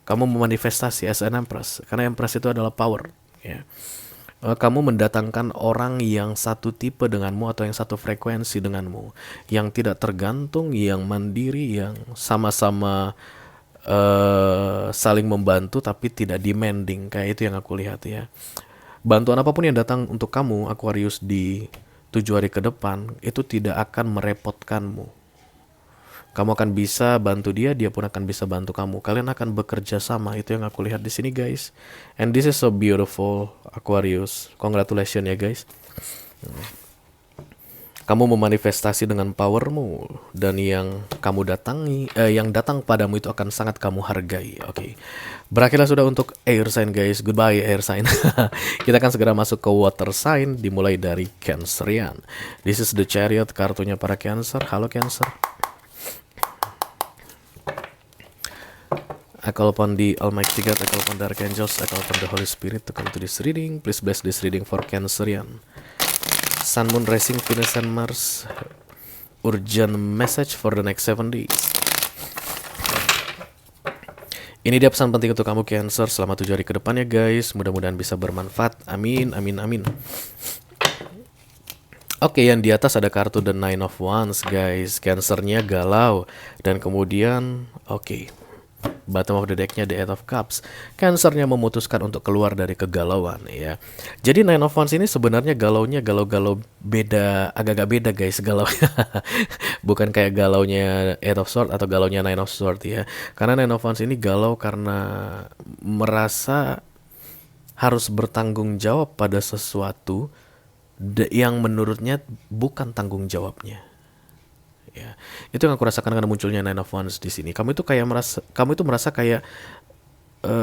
Kamu memanifestasi as an empress, karena empress itu adalah power. Ya. Kamu mendatangkan orang yang satu tipe denganmu atau yang satu frekuensi denganmu, yang tidak tergantung, yang mandiri, yang sama-sama saling membantu tapi tidak demanding. Kayak itu yang aku lihat ya. Bantuan apapun yang datang untuk kamu Aquarius di 7 hari ke depan itu tidak akan merepotkanmu. Kamu akan bisa bantu dia, dia pun akan bisa bantu kamu. Kalian akan bekerja sama, itu yang aku lihat di sini guys. And this is so beautiful Aquarius. Congratulations ya guys. Kamu memanifestasi dengan powermu, dan yang kamu datangi, yang datang padamu itu akan sangat kamu hargai. Oke. Berakhirlah sudah untuk air sign guys. Goodbye air sign. Kita akan segera masuk ke water sign, dimulai dari Cancerian. This is the Chariot, kartunya para Cancer. Halo Cancer. I call upon the Almighty God, I call upon the Archangels, I call upon the Holy Spirit to come to this reading. Please bless this reading for Cancerian. Sun, Moon, Rising, Venus, and Mars. Urgent message for the next 7 days. Ini dia pesan penting untuk kamu Cancer selama 7 hari ke depan ya guys. Mudah-mudahan bisa bermanfaat. Amin, amin, amin. Oke, yang di atas ada kartu The Nine of Wands guys. Cancernya galau. Dan kemudian, bottom of the decknya The Eight of Cups. Cancernya memutuskan untuk keluar dari kegalauan ya. Jadi Nine of Wands ini sebenarnya galaunya galau-galau beda, agak-agak beda guys galaunya. Bukan kayak galaunya Eight of Swords atau galaunya Nine of Swords ya. Karena Nine of Wands ini galau karena merasa harus bertanggung jawab pada sesuatu yang menurutnya bukan tanggung jawabnya. Ya, itu yang aku rasakan karena munculnya Nine of Wands di sini. Kamu itu merasa kayak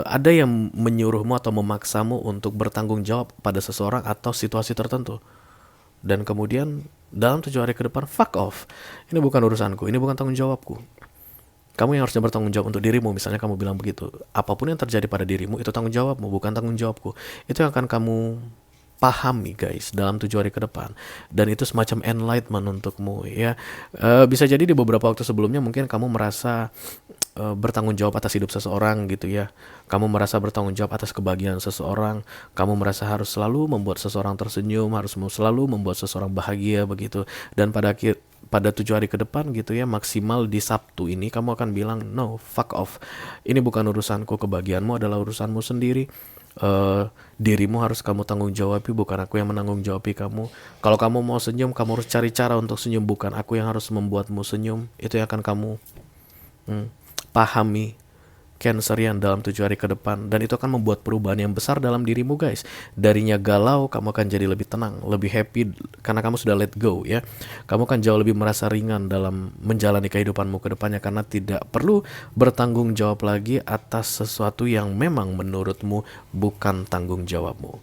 ada yang menyuruhmu atau memaksamu untuk bertanggung jawab pada seseorang atau situasi tertentu. Dan kemudian dalam 7 hari ke depan, fuck off. Ini bukan urusanku, ini bukan tanggung jawabku. Kamu yang harusnya bertanggung jawab untuk dirimu. Misalnya kamu bilang begitu, apapun yang terjadi pada dirimu itu tanggung jawabmu, bukan tanggung jawabku. Itu yang akan kamu pahami guys dalam 7 hari ke depan, dan itu semacam enlightenment untukmu ya. Bisa jadi di beberapa waktu sebelumnya mungkin kamu merasa bertanggung jawab atas hidup seseorang gitu ya. Kamu merasa bertanggung jawab atas kebahagiaan seseorang. Kamu merasa harus selalu membuat seseorang tersenyum, harus selalu membuat seseorang bahagia begitu. Dan pada 7 hari ke depan gitu ya, maksimal di Sabtu ini kamu akan bilang no, fuck off. Ini bukan urusanku, kebahagiaanmu adalah urusanmu sendiri. Dirimu harus kamu tanggung jawabi, bukan aku yang menanggung jawabi kamu. Kalau kamu mau senyum, kamu harus cari cara untuk senyum, bukan aku yang harus membuatmu senyum. Itu yang akan kamu pahami Cancerian dalam 7 hari ke depan, dan itu akan membuat perubahan yang besar dalam dirimu guys. Darinya galau, kamu akan jadi lebih tenang, lebih happy karena kamu sudah let go ya. Kamu akan jauh lebih merasa ringan dalam menjalani kehidupanmu ke depannya karena tidak perlu bertanggung jawab lagi atas sesuatu yang memang menurutmu bukan tanggung jawabmu.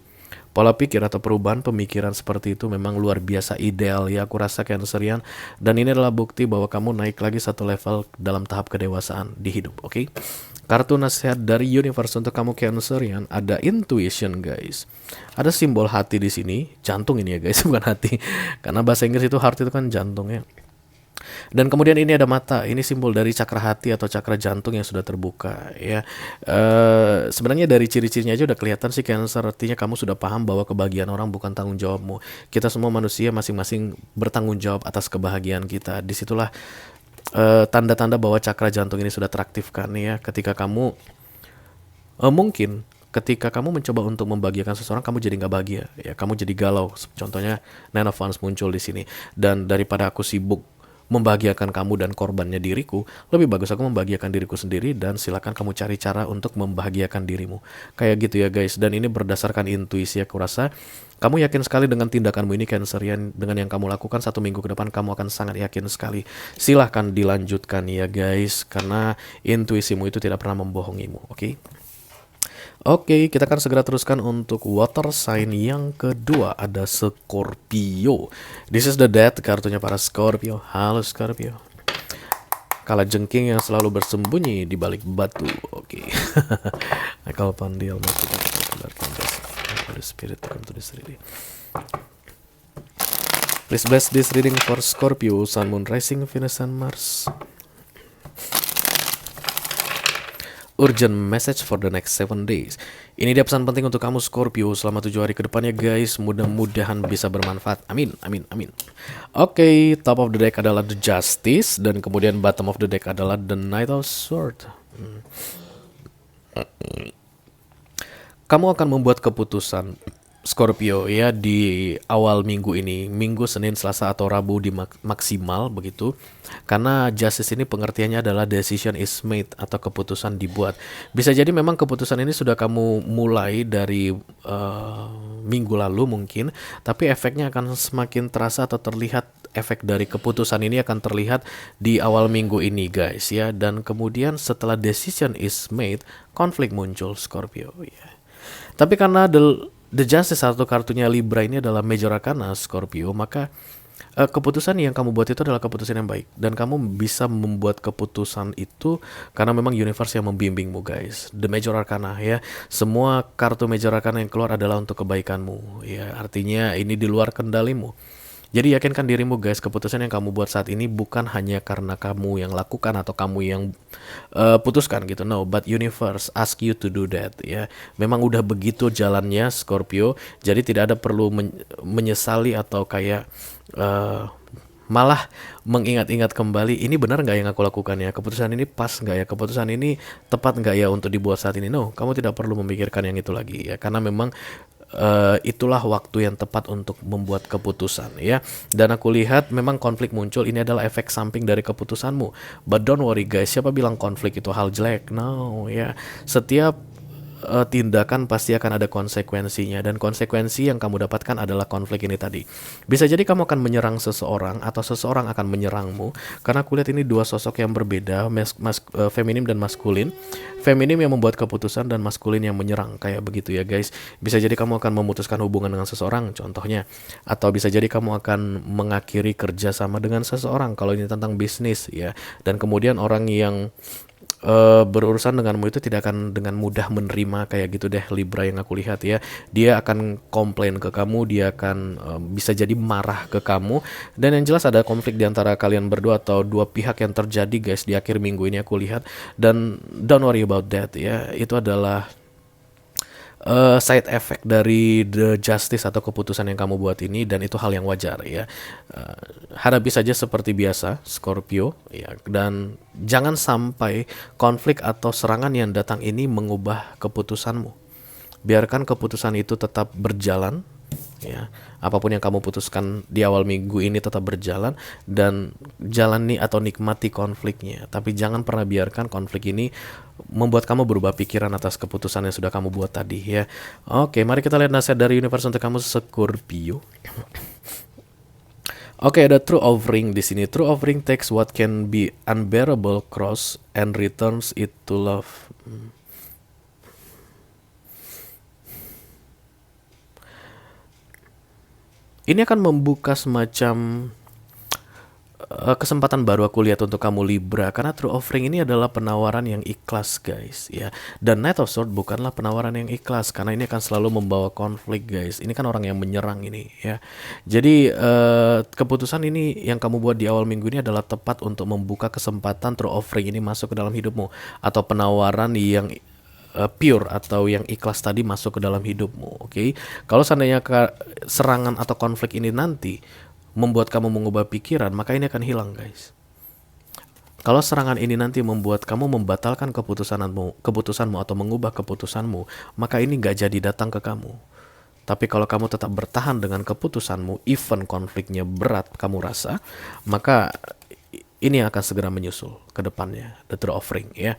Pola pikir atau perubahan pemikiran seperti itu memang luar biasa ideal ya, aku rasa Cancerian. Dan ini adalah bukti bahwa kamu naik lagi satu level dalam tahap kedewasaan di hidup, oke? Kartu nasihat dari universe untuk kamu Cancerian ada intuition guys. Ada simbol hati di sini, jantung ini ya guys, bukan hati. Karena bahasa Inggris itu heart itu kan jantung ya. Dan kemudian ini ada mata, ini simbol dari cakra hati atau cakra jantung yang sudah terbuka ya. Sebenarnya dari ciri-cirinya aja udah kelihatan sih Cancer, artinya kamu sudah paham bahwa kebahagiaan orang bukan tanggung jawabmu. Kita semua manusia masing-masing bertanggung jawab atas kebahagiaan kita. Disitulah tanda-tanda bahwa cakra jantung ini sudah teraktifkan ya. Ketika kamu mungkin ketika kamu mencoba untuk membahagiakan seseorang, kamu jadi nggak bahagia ya, kamu jadi galau. Contohnya Nine of Wands muncul di sini. Dan daripada aku sibuk membahagiakan kamu dan korbannya diriku, lebih bagus aku membahagiakan diriku sendiri, dan silakan kamu cari cara untuk membahagiakan dirimu. Kayak gitu ya guys. Dan ini berdasarkan intuisi, aku rasa kamu yakin sekali dengan tindakanmu ini Cancerian. Dengan yang kamu lakukan 1 minggu ke depan, kamu akan sangat yakin sekali. Silahkan dilanjutkan ya guys, karena intuisimu itu tidak pernah membohongimu, oke? Oke, kita akan segera teruskan untuk water sign yang kedua, ada Scorpio. This is the Death, kartunya para Scorpio. Halo Scorpio. Kala jengking yang selalu bersembunyi di balik batu. Oke. I call upon the Almighty God, Holy Spirit to come to this reading. Please bless this reading for Scorpio, Sun, Moon, Rising, Venus, and Mars. Urgent message for the next 7 days. Ini dia pesan penting untuk kamu Scorpio selama 7 hari ke depannya guys. Mudah-mudahan bisa bermanfaat. Amin, amin, amin. Oke, top of the deck adalah The Justice. Dan kemudian bottom of the deck adalah The Knight of Swords. Kamu akan membuat keputusan Scorpio ya di awal minggu ini, Minggu, Senin, Selasa atau Rabu di maksimal begitu. Karena justice ini pengertiannya adalah decision is made atau keputusan dibuat. Bisa jadi memang keputusan ini sudah kamu mulai dari minggu lalu mungkin, tapi efeknya akan semakin terasa atau terlihat. Efek dari keputusan ini akan terlihat di awal minggu ini guys ya. Dan kemudian setelah decision is made, konflik muncul Scorpio ya. Tapi karena The Justice atau kartunya Libra ini adalah Major Arcana Scorpio, maka keputusan yang kamu buat itu adalah keputusan yang baik. Dan kamu bisa membuat keputusan itu karena memang universe yang membimbingmu guys. The Major Arcana ya. Semua kartu Major Arcana yang keluar adalah untuk kebaikanmu ya. Artinya ini di luar kendalimu. Jadi yakinkan dirimu guys, keputusan yang kamu buat saat ini bukan hanya karena kamu yang lakukan atau kamu yang putuskan gitu. No, but universe ask you to do that ya. Memang udah begitu jalannya Scorpio. Jadi tidak ada perlu menyesali atau kayak malah mengingat-ingat kembali, ini benar nggak yang aku lakukan ya, keputusan ini pas nggak ya, keputusan ini tepat nggak ya untuk dibuat saat ini. No, kamu tidak perlu memikirkan yang itu lagi ya, karena memang itulah waktu yang tepat untuk membuat keputusan ya. Dan aku lihat memang konflik muncul, ini adalah efek samping dari keputusanmu. But don't worry guys, siapa bilang konflik itu hal jelek? No ya, setiap tindakan pasti akan ada konsekuensinya, dan konsekuensi yang kamu dapatkan adalah konflik ini tadi. Bisa jadi kamu akan menyerang seseorang atau seseorang akan menyerangmu, karena aku lihat ini dua sosok yang berbeda, feminim dan maskulin. Feminim yang membuat keputusan dan maskulin yang menyerang, kayak begitu ya guys. Bisa jadi kamu akan memutuskan hubungan dengan seseorang contohnya, atau bisa jadi kamu akan mengakhiri kerjasama dengan seseorang kalau ini tentang bisnis ya. Dan kemudian orang yang berurusan denganmu itu tidak akan dengan mudah menerima, kayak gitu deh Libra yang aku lihat ya. Dia akan komplain ke kamu, dia akan bisa jadi marah ke kamu, dan yang jelas ada konflik di antara kalian berdua atau dua pihak yang terjadi guys di akhir minggu ini aku lihat. Dan don't worry about that ya, itu adalah side effect dari The Justice atau keputusan yang kamu buat ini, dan itu hal yang wajar ya. Hadapi saja seperti biasa Scorpio ya, dan jangan sampai konflik atau serangan yang datang ini mengubah keputusanmu. Biarkan keputusan itu tetap berjalan ya. Apapun yang kamu putuskan di awal minggu ini tetap berjalan, dan jalani atau nikmati konfliknya. Tapi jangan pernah biarkan konflik ini membuat kamu berubah pikiran atas keputusan yang sudah kamu buat tadi ya. Oke, mari kita lihat nasihat dari universe untuk kamu Scorpio. Oke, ada True Offering di sini. True Offering takes what can be unbearable cross and returns it to love. Ini akan membuka semacam kesempatan baru aku lihat untuk kamu Libra, karena True Offering ini adalah penawaran yang ikhlas guys ya. Dan Knight of Swords bukanlah penawaran yang ikhlas, karena ini akan selalu membawa konflik guys. Ini kan orang yang menyerang ini ya. Jadi keputusan ini yang kamu buat di awal minggu ini adalah tepat untuk membuka kesempatan True Offering ini masuk ke dalam hidupmu, atau penawaran yang pure atau yang ikhlas tadi masuk ke dalam hidupmu. Oke, kalau seandainya serangan atau konflik ini nanti membuat kamu mengubah pikiran, maka ini akan hilang guys. Kalau serangan ini nanti membuat kamu membatalkan keputusanmu atau mengubah keputusanmu, maka ini gak jadi datang ke kamu. Tapi kalau kamu tetap bertahan dengan keputusanmu, even konfliknya berat kamu rasa, maka ini akan segera menyusul ke depannya, the True Offering ya.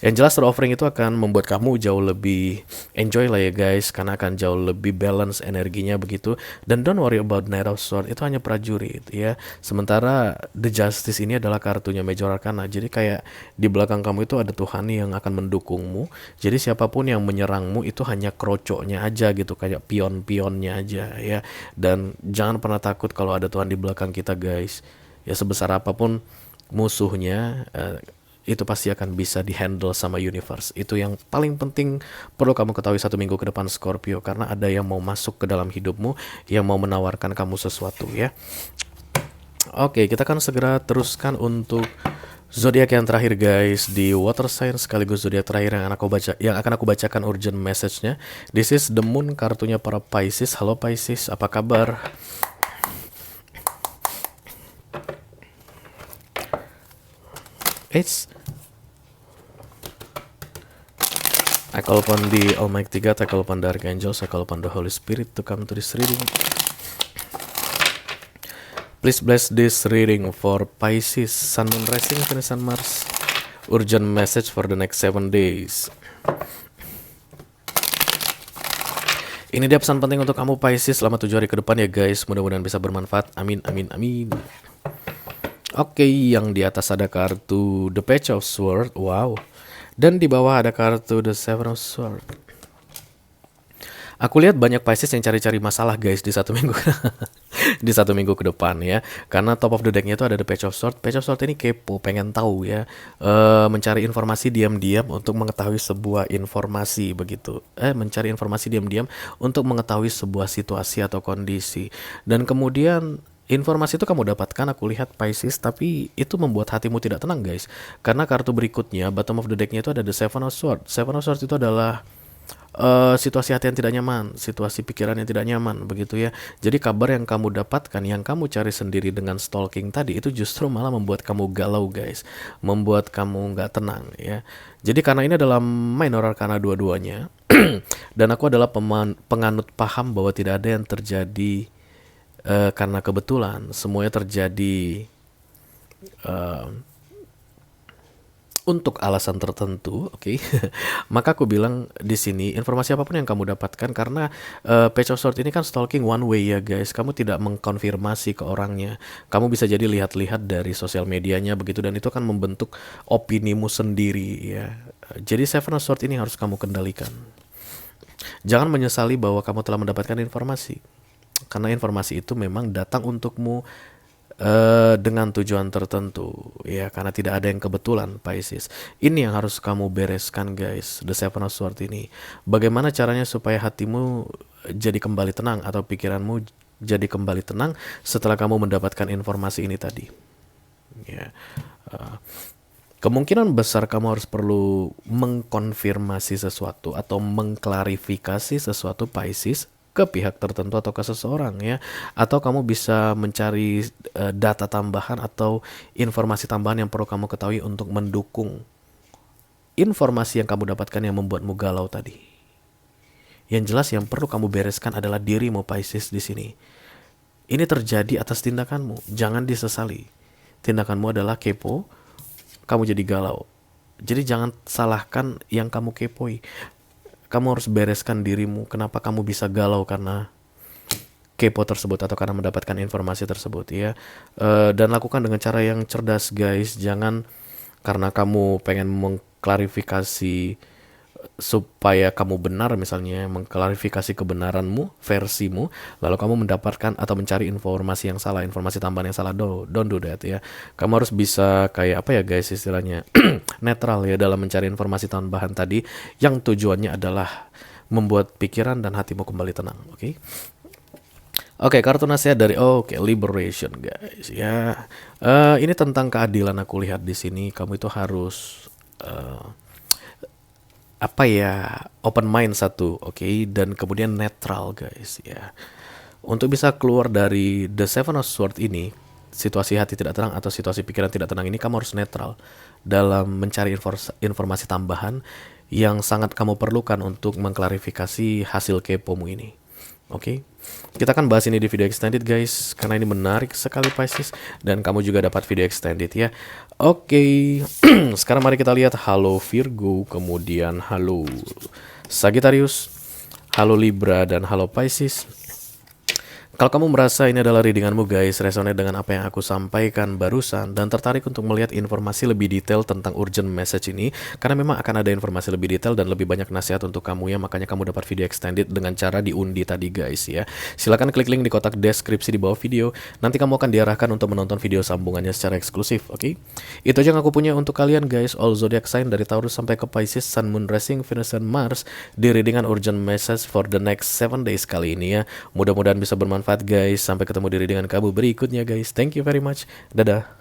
Yang jelas True Offering itu akan membuat kamu jauh lebih enjoy lah ya guys, karena akan jauh lebih balance energinya begitu. Dan don't worry about Knight of Swords, itu hanya prajurit ya. Sementara The Justice ini adalah kartunya Major Arcana. Jadi kayak di belakang kamu itu ada Tuhan yang akan mendukungmu. Jadi siapapun yang menyerangmu itu hanya krocoknya aja gitu, kayak pion-pionnya aja ya. Dan jangan pernah takut kalau ada Tuhan di belakang kita guys. Ya sebesar apapun musuhnya, itu pasti akan bisa dihandle sama universe. Itu yang paling penting perlu kamu ketahui 1 minggu ke depan Scorpio, karena ada yang mau masuk ke dalam hidupmu, yang mau menawarkan kamu sesuatu ya. Oke, kita akan segera teruskan untuk zodiak yang terakhir guys di water sign sekaligus zodiak terakhir yang akan aku bacakan urgent message-nya. This is the moon, kartunya para Pisces. Halo Pisces, apa kabar? I call upon the Almighty God, I call upon the Archangels, I call upon the Holy Spirit to come to this reading. Please bless this reading for Pisces, Sun, Moon, Rising, Venus, and Mars. Urgent message for the next 7 days. Ini dia pesan penting untuk kamu Pisces selama 7 hari ke depan ya guys. Mudah-mudahan bisa bermanfaat. Amin, amin, amin. Oke, yang di atas ada kartu The Page of Swords. Wow. Dan di bawah ada kartu The Seven of Swords. Aku lihat banyak Pisces yang cari-cari masalah guys di 1 minggu di 1 minggu ke depan ya. Karena top of the decknya itu ada The Page of Swords. Page of Swords ini kepo, pengen tahu ya, mencari informasi diam-diam untuk mengetahui sebuah informasi begitu. Mencari informasi diam-diam untuk mengetahui sebuah situasi atau kondisi. Dan kemudian informasi itu kamu dapatkan, aku lihat Pisces, tapi itu membuat hatimu tidak tenang guys. Karena kartu berikutnya, bottom of the decknya itu ada The Seven of Swords. Seven of Swords itu adalah situasi hati yang tidak nyaman, situasi pikiran yang tidak nyaman begitu ya. Jadi kabar yang kamu dapatkan, yang kamu cari sendiri dengan stalking tadi, itu justru malah membuat kamu galau guys, membuat kamu nggak tenang ya. Jadi karena ini adalah minor arcana dua-duanya dan aku adalah penganut paham bahwa tidak ada yang terjadi karena kebetulan, semuanya terjadi untuk alasan tertentu, oke. Maka aku bilang di sini informasi apapun yang kamu dapatkan, karena Page of Swords ini kan stalking one way ya guys. Kamu tidak mengkonfirmasi ke orangnya. Kamu bisa jadi lihat-lihat dari sosial medianya begitu, dan itu akan membentuk opinimu sendiri ya. Jadi Seven of Swords ini harus kamu kendalikan. Jangan menyesali bahwa kamu telah mendapatkan informasi, karena informasi itu memang datang untukmu dengan tujuan tertentu ya, karena tidak ada yang kebetulan Pisces. Ini yang harus kamu bereskan guys, The Seven of Swords ini. Bagaimana caranya supaya hatimu jadi kembali tenang atau pikiranmu jadi kembali tenang setelah kamu mendapatkan informasi ini tadi ya. Kemungkinan besar kamu harus perlu mengkonfirmasi sesuatu atau mengklarifikasi sesuatu Pisces ke pihak tertentu atau ke seseorang ya, atau kamu bisa mencari data tambahan atau informasi tambahan yang perlu kamu ketahui untuk mendukung informasi yang kamu dapatkan yang membuatmu galau tadi. Yang jelas yang perlu kamu bereskan adalah dirimu Pisces di sini. Ini terjadi atas tindakanmu, jangan disesali. Tindakanmu adalah kepo, kamu jadi galau. Jadi jangan salahkan yang kamu kepoi. Kamu harus bereskan dirimu. Kenapa kamu bisa galau karena kepo tersebut atau karena mendapatkan informasi tersebut ya. Dan lakukan dengan cara yang cerdas guys. Jangan karena kamu pengen mengklarifikasi supaya kamu benar, misalnya mengklarifikasi kebenaranmu, versimu, lalu kamu mendapatkan atau mencari informasi yang salah, informasi tambahan yang salah. Don't do that ya. Kamu harus bisa kayak apa ya guys istilahnya, netral ya dalam mencari informasi tambahan tadi yang tujuannya adalah membuat pikiran dan hatimu kembali tenang. Oke, kartu nasihat dari Liberation guys ya. Ini tentang keadilan, aku lihat di sini kamu itu harus open mind satu, dan kemudian netral guys ya. Untuk bisa keluar dari The Seven of Swords ini, situasi hati tidak tenang atau situasi pikiran tidak tenang ini, kamu harus netral dalam mencari informasi tambahan yang sangat kamu perlukan untuk mengklarifikasi hasil kepomu ini. Kita akan bahas ini di video extended guys, karena ini menarik sekali Pisces, dan kamu juga dapat video extended ya. Sekarang mari kita lihat halo Virgo, kemudian halo Sagittarius, halo Libra, dan halo Pisces. Kalau kamu merasa ini adalah readinganmu guys, resonate dengan apa yang aku sampaikan barusan, dan tertarik untuk melihat informasi lebih detail tentang urgent message ini, karena memang akan ada informasi lebih detail dan lebih banyak nasihat untuk kamu ya, makanya kamu dapat video extended dengan cara diundi tadi guys ya. Silahkan klik link di kotak deskripsi di bawah video, nanti kamu akan diarahkan untuk menonton video sambungannya secara eksklusif. Itu aja yang aku punya untuk kalian guys, all zodiac sign dari Taurus sampai ke Pisces, Sun, Moon, Rising, Venus, dan Mars di readingan urgent message for the next 7 days kali ini ya. Mudah-mudahan bisa bermanfaat bermanfaat guys. Sampai ketemu di readingan kamu berikutnya guys. Thank you very much. Dadah.